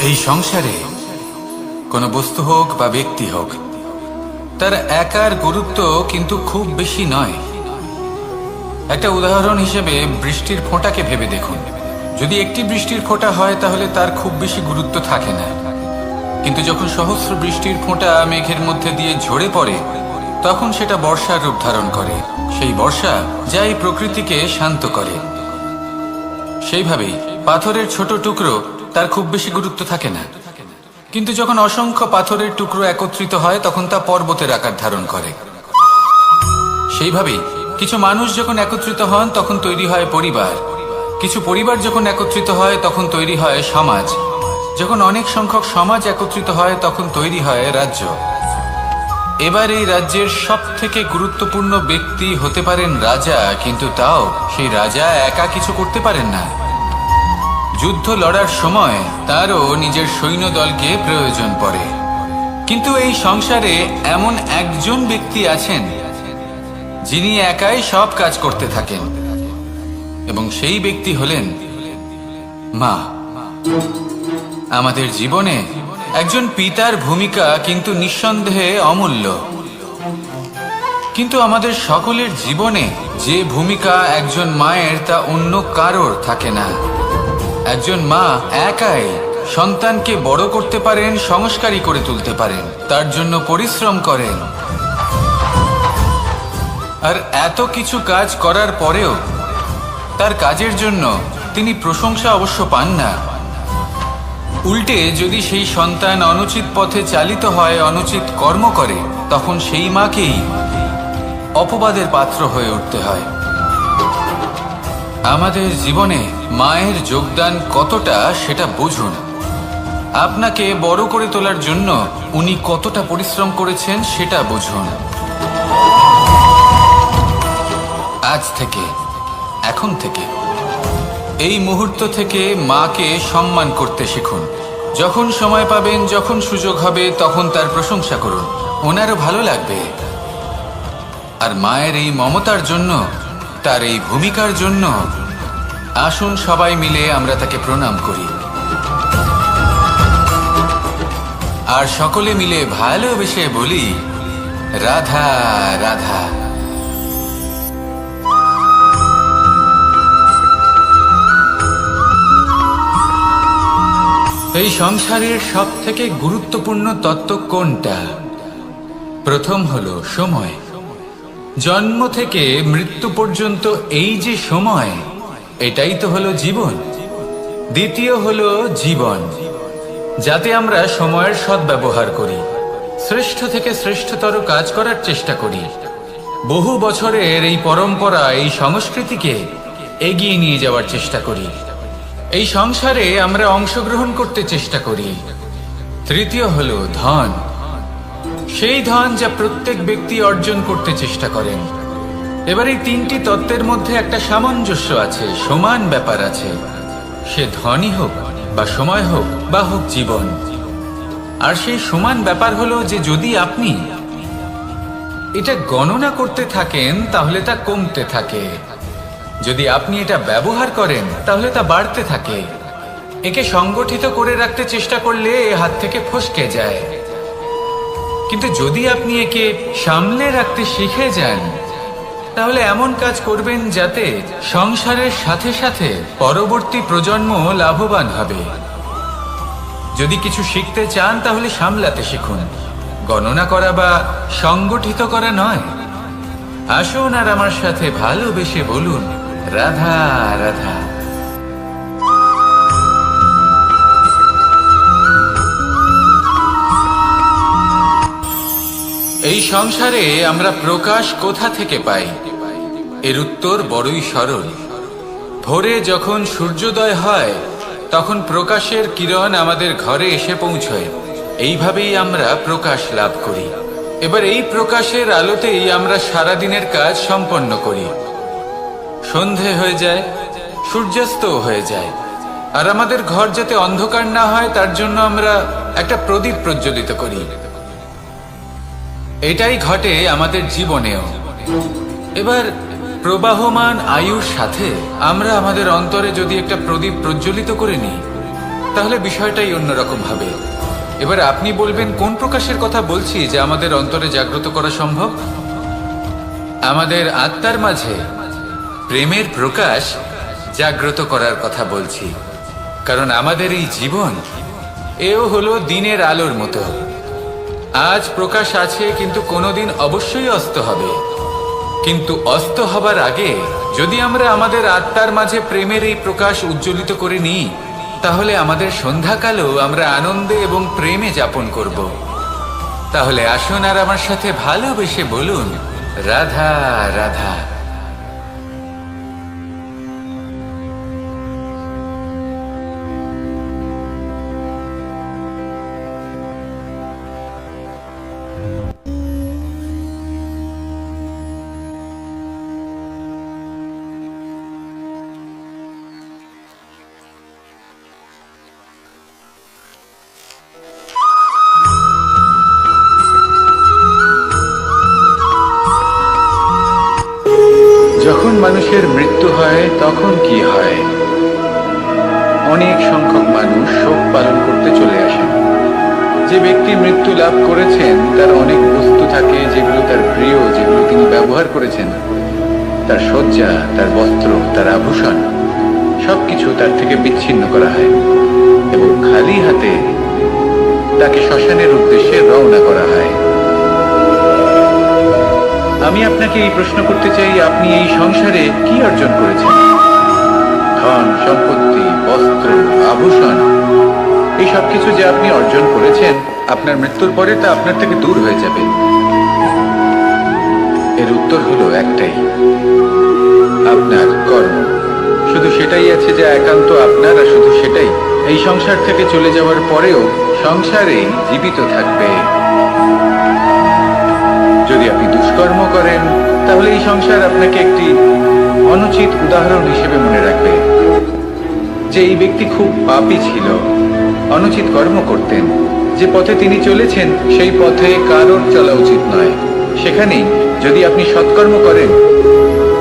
এই সংসারে কোনো বস্তু হোক বা ব্যক্তি হোক, তার একার গুরুত্ব কিন্তু খুব বেশি নয়। একটা উদাহরণ হিসেবে বৃষ্টির ফোঁটাকে ভেবে দেখুন। যদি একটি বৃষ্টির ফোঁটা হয় তাহলে তার খুব বেশি গুরুত্ব থাকে না, কিন্তু যখন সহস্র বৃষ্টির ফোঁটা মেঘের মধ্যে দিয়ে ঝরে পড়ে তখন সেটা বর্ষার রূপ ধারণ করে। সেই বর্ষা যা এই প্রকৃতিকে শান্ত করে। সেইভাবেই পাথরের ছোট টুকরো তার খুব বেশি গুরুত্ব থাকে না, কিন্তু যখন অসংখ্য পাথরের টুকরো একত্রিত হয় তখন তা পর্বতের আকার ধারণ করে। সেইভাবেই কিছু মানুষ যখন একত্রিত হন তখন তৈরি হয় পরিবার, কিছু পরিবার যখন একত্রিত হয় তখন তৈরি হয় সমাজ, যখন অনেক সংখ্যক সমাজ একত্রিত হয় তখন তৈরি হয় রাজ্য। এবার এই রাজ্যের সব থেকে গুরুত্বপূর্ণ ব্যক্তি হতে পারেন রাজা, কিন্তু তাও সেই রাজা একা কিছু করতে পারেন না। যুদ্ধ লড়ার সময় তারও নিজের সৈন্যদলকে প্রয়োজন পড়ে। কিন্তু এই সংসারে এমন একজন ব্যক্তি আছেন যিনি একাই সব কাজ করতে থাকেন, এবং সেই ব্যক্তি হলেন মা। আমাদের জীবনে একজন পিতার ভূমিকা কিন্তু নিঃসন্দেহে অমূল্য, কিন্তু আমাদের সকলের জীবনে যে ভূমিকা একজন মায়ের তা অন্য কারোর থাকে না। একজন মা একাই সন্তানকে বড় করতে পারেন, সংস্কারী করে তুলতে পারেন, তার জন্য পরিশ্রম করেন। আর এত কিছু কাজ করার পরেও তার কাজের জন্য তিনি প্রশংসা অবশ্য পান না। উল্টে যদি সেই সন্তান অনুচিত পথে চালিত হয়, অনুচিত কর্ম করে, তখন সেই মাকেই অপবাদের পাত্র হয়ে উঠতে হয়। আমাদের জীবনে মায়ের যোগদান কতটা সেটা বুঝুন। আপনাকে বড় করে তোলার জন্য উনি কতটা পরিশ্রম করেছেন সেটা বুঝুন। আজ থেকে, এখন থেকে, এই মুহূর্ত থেকে মাকে সম্মান করতে শিখুন। যখন সময় পাবেন, যখন সুযোগ হবে, তখন তার প্রশংসা করুন, ওনারও ভালো লাগবে। আর মায়ের এই মমতার জন্য, তার এই ভূমিকার জন্য আসুন সবাই মিলে আমরা তাকে প্রণাম করি, আর সকলে মিলে ভালোবেসে বলি, রাধা রাধা। এই সংসারের সব থেকে গুরুত্বপূর্ণ তত্ত্ব কোনটা? প্রথম হলো সময়। জন্ম থেকে মৃত্যু পর্যন্ত এই যে সময়, এটাই তো হলো জীবন। দ্বিতীয় হলো জীবন, যাতে আমরা সময়ের সদ্ব্যবহার করি, শ্রেষ্ঠ থেকে শ্রেষ্ঠতর কাজ করার চেষ্টা করি। বহু বছরের এই পরম্পরা, এই সংস্কৃতিকে এগিয়ে নিয়ে যাওয়ার চেষ্টা করি। এই সংসারে আমরা অংশগ্রহণ করতে চেষ্টা করি। তৃতীয় হলো ধন, সেই ধন যা প্রত্যেক ব্যক্তি অর্জন করতে চেষ্টা করেন। এবার এই তিনটি তত্ত্বের মধ্যে একটা সামঞ্জস্য আছে, সমান ব্যাপার আছে। সে ধনই হোক বা সময় হোক বা হোক জীবন, আর সেই সমান ব্যাপার হলো যে যদি আপনি এটা গণনা করতে থাকেন তাহলে তা কমতে থাকে, যদি আপনি এটা ব্যবহার করেন তাহলে তা বাড়তে থাকে। একে সংগঠিত করে রাখতে চেষ্টা করলে এ হাত থেকে ফসকে যায়, কিন্তু যদি আপনি একে সামলে রাখতে শিখে যান তাহলে এমন কাজ করবেন যাতে সংসারের সাথে সাথে পরবর্তী প্রজন্ম লাভবান হবে। যদি কিছু শিখতে চান তাহলে সামলাতে শিখুন, গণনা করা বা সংগঠিত করা নয়। আসুন আর আমার সাথে ভালোবেসে বলুন, রাধা রাধা। এই সংসারে আমরা প্রকাশ কোথা থেকে পাই? এর উত্তর বড়ই সরল। ভোরে যখন সূর্যোদয় হয় তখন প্রকাশের কিরণ আমাদের ঘরে এসে পৌঁছয়। এইভাবেই আমরা প্রকাশ লাভ করি। এবার এই প্রকাশের আলোতেই আমরা সারাদিনের কাজ সম্পন্ন করি। সন্ধে হয়ে যায়, সূর্যাস্ত হয়ে যায়, আর আমাদের ঘর যাতে অন্ধকার না হয় তার জন্য আমরা একটা প্রদীপ প্রজ্বলিত করি। এটাই ঘটে আমাদের জীবনেও। এবার প্রবাহমান আয়ুর সাথে আমরা আমাদের অন্তরে যদি একটা প্রদীপ প্রজ্বলিত করে নিই তাহলে বিষয়টাই অন্যরকম হবে। এবার আপনি বলবেন কোন প্রকাশের কথা বলছি যা আমাদের অন্তরে জাগ্রত করা সম্ভব? আমাদের আত্মার মাঝে প্রেমের প্রকাশ জাগ্রত করার কথা বলছি। কারণ আমাদের এই জীবন এও হলো দিনের আলোর মতো। আজ প্রকাশ আছে কিন্তু কোনোদিন অবশ্যই অস্ত হবে। কিন্তু অস্ত হবার আগে যদি আমরা আমাদের আত্মার মাঝে প্রেমের এই প্রকাশ উজ্জ্বলিত করে নিই তাহলে আমাদের সন্ধ্যাকালও আমরা আনন্দে এবং প্রেমে যাপন করব। তাহলে আসুন আর আমার সাথে ভালোবেসে বলুন, রাধা রাধা। যখন মানুষের মৃত্যু হয় তখন কি হয়? অনেক সংখ্যক মানুষ শোক পালন করতে চলে আসেন। যে ব্যক্তি মৃত্যু লাভ করেছেন তার অনেক বস্তু থাকে যেগুলো তার প্রিয়, যেগুলো তিনি ব্যবহার করেছেন। তার শয্যা, তার বস্ত্র, তার আভূষণ সবকিছু তার থেকে বিচ্ছিন্ন করা হয় এবং খালি হাতে তাকে শ্মশানের উদ্দেশ্যে রওনা করা হয়। আমি আপনাকে এই প্রশ্ন করতে চাই, আপনি এই সংসারে কি অর্জন করেছেন? ধন সম্পত্তি, বস্ত্র, আভূষণ, এই সব কিছু যে আপনি অর্জন করেছেন আপনার মৃত্যুর পরে তা আপনার থেকে দূর হয়ে যাবে। এর উত্তর হলো একটাই, আপনার কর্ম। শুধু সেটাই আছে যা একান্ত আপনার, আর শুধু সেটাই এই সংসার থেকে চলে যাওয়ার পরেও সংসারে জীবিত থাকবে। যদি আপনি দুষ্কর্ম করেন তাহলে এই সংসার আপনাকে একটি অনুচিত উদাহরণ হিসেবে মনে রাখবে যে এই ব্যক্তি খুব পাপী ছিল, অনুচিত কর্ম করতেন। যে পথে তিনি চলেছেন সেই পথে কারোর চলা উচিত নয়। সেখানেই যদি আপনি সৎকর্ম করেন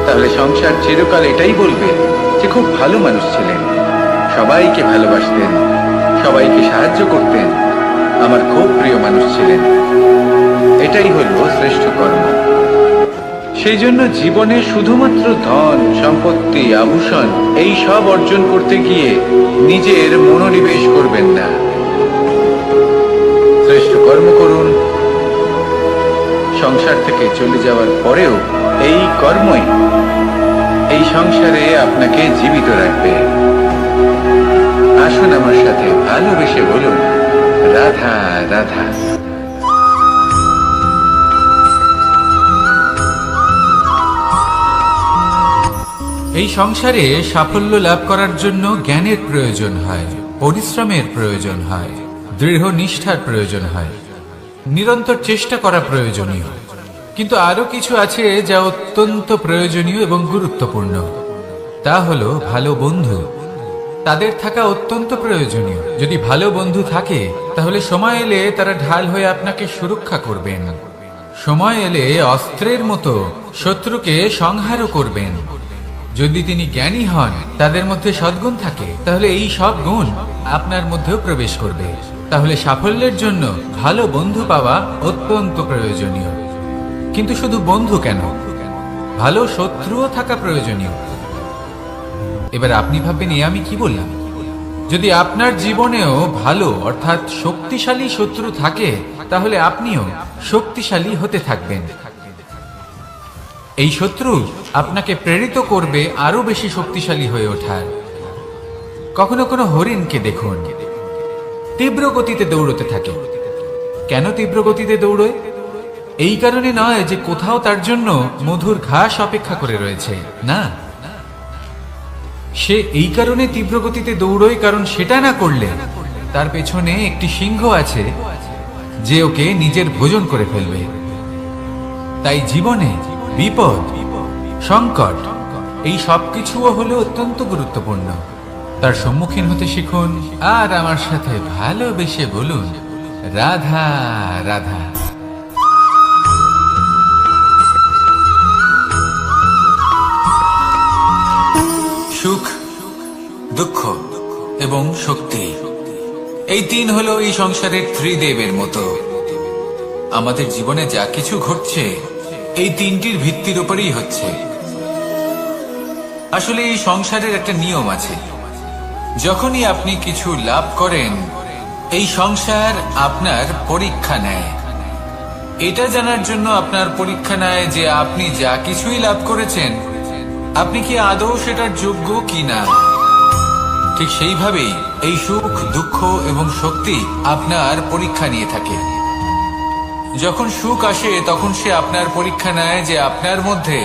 তাহলে সংসার চিরকাল এটাই বলবে যে খুব ভালো মানুষ ছিলেন, সবাইকে ভালোবাসতেন, সবাইকে সাহায্য করতেন, আমার খুব প্রিয় মানুষ ছিলেন। এটাই হলো শ্রেষ্ঠ কর্ম। সেই জন্য জীবনে শুধুমাত্র ধন সম্পত্তি, আভূষণ এই সব অর্জন করতে গিয়ে নিজের মনোনিবেশ করবেন না। শ্রেষ্ঠ কর্ম করুন। সংসার থেকে চলে যাওয়ার পরেও এই কর্মই এই সংসারে আপনাকে জীবিত রাখবে। আসুন আমার সাথে ভালোবেসে বলুন, রাধা রাধা। এই সংসারে সাফল্য লাভ করার জন্য জ্ঞানের প্রয়োজন হয়, পরিশ্রমের প্রয়োজন হয়, দৃঢ় নিষ্ঠার প্রয়োজন হয়, নিরন্তর চেষ্টা করা প্রয়োজনীয়। কিন্তু আরো কিছু আছে যা অত্যন্ত প্রয়োজনীয় এবং গুরুত্বপূর্ণ। তা হলো ভালো বন্ধু, তাদের থাকা অত্যন্ত প্রয়োজনীয়। যদি ভালো বন্ধু থাকে তাহলে সময় এলে তারা ঢাল হয়ে আপনাকে সুরক্ষা করবেন। সময় এলে অস্ত্রের মতো শত্রুকে সংহারও করবেন। যদি তিনি জ্ঞানী হন, তাদের মধ্যে সদ্গুণ থাকে, তাহলে এই সব গুণ আপনার মধ্যেও প্রবেশ করবে। তাহলে সাফল্যের জন্য ভালো বন্ধু পাওয়া অত্যন্ত প্রয়োজনীয়। কিন্তু শুধু বন্ধু কেন, ভালো শত্রুও থাকা প্রয়োজনীয়। এবার আপনি ভাববেন, আমি কি বললাম? যদি আপনার জীবনেও ভালো অর্থাৎ শক্তিশালী শত্রু থাকে, তাহলে আপনিও শক্তিশালী হতে থাকবেন। এই শত্রু আপনাকে প্রেরিত করবে আরো বেশি শক্তিশালী হয়ে ওঠার। কখনো কোনো হরিণকে দেখুন, তীব্র গতিতে দৌড়তে থাকে। কেন তীব্র গতিতে দৌড়য়? এই কারণে নয় যে কোথাও তার জন্য মধুর ঘাস অপেক্ষা করে রয়েছে, না। সে এই কারণে তীব্র গতিতে দৌড়য় কারণ সেটা না করলে তার পেছনে একটি সিংহ আছে যে ওকে নিজের ভোজন করে ফেলবে। তাই জীবনে বিপদ, সংকট, এই সবকিছুও হলো অত্যন্ত গুরুত্বপূর্ণ। তার সম্মুখীন হতে শিখুন আর আমার সাথে ভালোবেসে বলুন, রাধা রাধা। সুখ, দুঃখ এবং শক্তি, এই তিন হলো এই সংসারের ত্রিদেবের মতো। আমাদের জীবনে যা কিছু ঘটছে এই তিনটির ভিত্তির উপরেই হচ্ছে। আসলে এই সংসারের একটা নিয়ম আছে, যখনই আপনি কিছু লাভ করেন, এই সংসার আপনার পরীক্ষা নেয়। এটা জানার জন্য আপনার পরীক্ষা নেয় যে আপনি যা কিছুই লাভ করেছেন, আপনি কি আদৌ সেটার যোগ্য কিনা। ঠিক সেইভাবেই এই সুখ, দুঃখ এবং শক্তি আপনার পরীক্ষা নিয়ে থাকে। যখন সুখ আসে তখন সে আপনার পরীক্ষা নেয় যে আপনার মধ্যে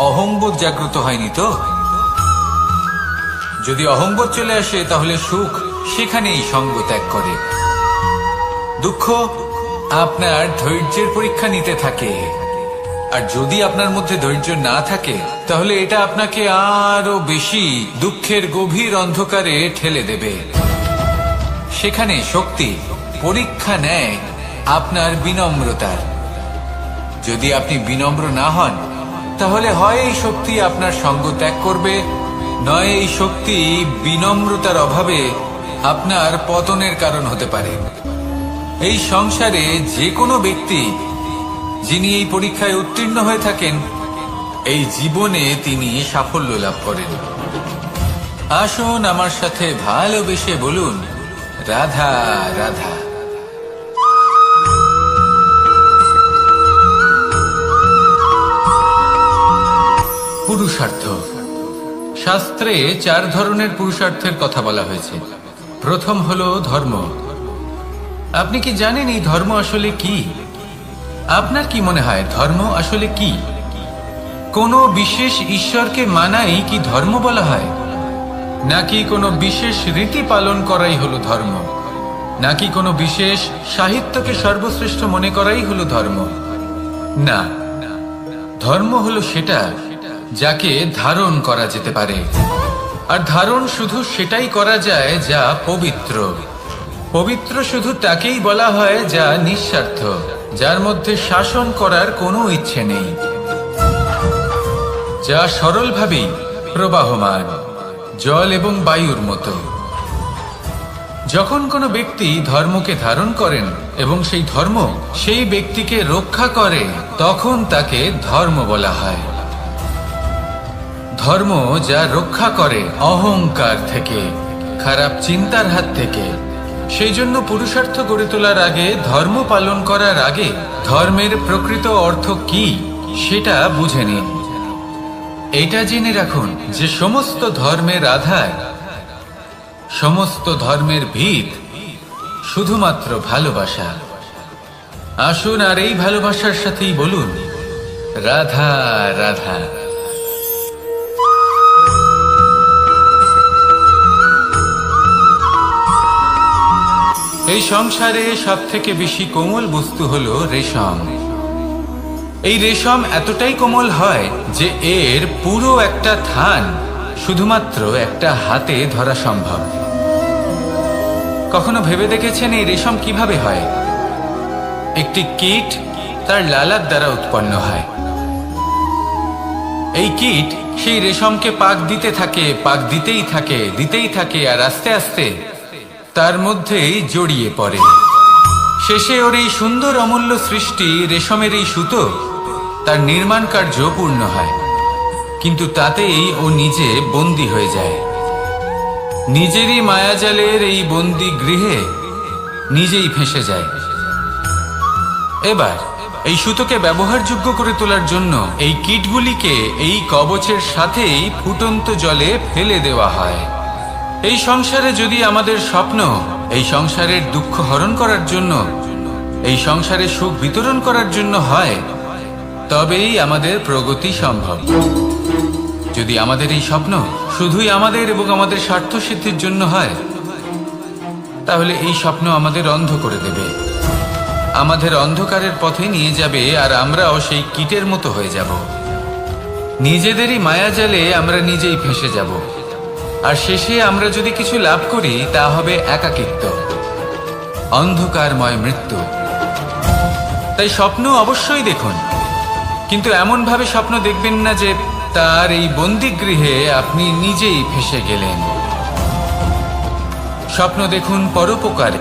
অহংবোধ জাগ্রত হয়নি তো। যদি অহংবোধ চলে আসে তাহলে সুখ সেখানেই সঙ্গ ত্যাগ করে। দুঃখ আপনার ধৈর্যের পরীক্ষা নিতে থাকে, আর যদি আপনার মধ্যে ধৈর্য না থাকে তাহলে এটা আপনাকে আরো বেশি দুঃখের গভীর অন্ধকারে ঠেলে দেবে। সেখানে শক্তি পরীক্ষা নেয় আপনার বিনম্রতার। যদি আপনি বিনম্র না হন তাহলে হয় এই শক্তি আপনার সঙ্গ ত্যাগ করবে, নয় এই শক্তি বিনম্রতার অভাবে আপনার পতনের কারণ হতে পারে। এই সংসারে যে কোনো ব্যক্তি যিনি এই পরীক্ষায় উত্তীর্ণ হয়ে থাকেন, এই জীবনে তিনি সাফল্য লাভ করেন। আসুন আমার সাথে ভালোবেসে বলুন, রাধা রাধা। পুরুষার্থ। শাস্ত্রে 4 ধরনের পুরুষার্থের কথা বলা হয়েছে। প্রথম হলো ধর্ম। আপনি কি জানেন এই ধর্ম আসলে কি? আপনার কি মনে হয় ধর্ম আসলে কি? কোনো বিশেষ ঈশ্বরকে মানাই কি ধর্ম বলা হয়? নাকি কোনো বিশেষ রীতি পালন করাই হলো ধর্ম? নাকি কোনো বিশেষ সাহিত্যকে সর্বশ্রেষ্ঠ মনে করাই হলো ধর্ম? না, ধর্ম হলো সেটা যাকে ধারণ করা যেতে পারে। আর ধারণ শুধু সেটাই করা যায় যা পবিত্র। পবিত্র শুধু তাকেই বলা হয় যা নিঃস্বার্থ, যার মধ্যে শাসন করার কোনো ইচ্ছে নেই, যা সরলভাবেই প্রবাহমান, জল এবং বায়ুর মতো। যখন কোনো ব্যক্তি ধর্মকে ধারণ করেন এবং সেই ধর্ম সেই ব্যক্তিকে রক্ষা করে, তখন তাকে ধর্ম বলা হয়। ধর্ম যা রক্ষা করে অহংকার থেকে, খারাপ চিন্তার হাত থেকে। সেই জন্য পুরুষার্থ গড়ে তোলার আগে, ধর্ম পালন করার আগে ধর্মের প্রকৃত অর্থ কি সেটা বুঝে নিন। এটা জেনে রাখুন যে সমস্ত ধর্মের আধার, সমস্ত ধর্মের ভিত শুধুমাত্র ভালোবাসা। আসুন আর এই ভালোবাসার সাথেই বলুন, রাধা রাধা। এই সংসারে সব থেকে বেশি কোমল বস্তু হলো রেশম। এই রেশম এতটাই কোমল হয় যে এর পুরো একটা থান শুধুমাত্র একটা হাতে ধরা সম্ভব। কখনো ভেবে দেখেছেন এই রেশম কিভাবে হয়? একটি কীট তার লালার দ্বারা উৎপন্ন হয়। এই কীট সেই রেশমকে পাক দিতে থাকে, পাক দিতেই থাকে, আর আস্তে আস্তে তার মধ্যেই জড়িয়ে পড়ে। শেষে ওর এই সুন্দর অমূল্য সৃষ্টি রেশমের এই সুতো তার নির্মাণ কার্য পূর্ণ হয়, কিন্তু তাতেই ও নিজে বন্দী হয়ে যায়। নিজেরই মায়াজালের এই বন্দী গৃহে নিজেই ফেঁসে যায়। এবার এই সুতোকে ব্যবহারযোগ্য করে তোলার জন্য এই কীটগুলিকে এই কবচের সাথেই ফুটন্ত জলে ফেলে দেওয়া হয়। এই সংসারে যদি আমাদের স্বপ্ন এই সংসারের দুঃখ হরণ করার জন্য, এই সংসারে সুখ বিতরণ করার জন্য হয়, তবেই আমাদের প্রগতি সম্ভব। যদি আমাদের এই স্বপ্ন শুধুই আমাদের এবং আমাদের স্বার্থ সিদ্ধির জন্য হয়, তাহলে এই স্বপ্ন আমাদের অন্ধ করে দেবে, আমাদের অন্ধকারের পথে নিয়ে যাবে, আর আমরাও সেই কীটের মতো হয়ে যাব। নিজেদেরই মায়াজালে আমরা নিজেই ফেঁসে যাব, আর শেষে আমরা যদি কিছু লাভ করি তা হবে একাকিত্ব, অন্ধকারময় মৃত্যু। তাই স্বপ্ন অবশ্যই দেখুন, কিন্তু এমন ভাবে স্বপ্ন দেখবেন না যে তার এই বন্দিগৃহে আপনি নিজেই ফেঁসে গেলেন। স্বপ্ন দেখুন পরোপকারে,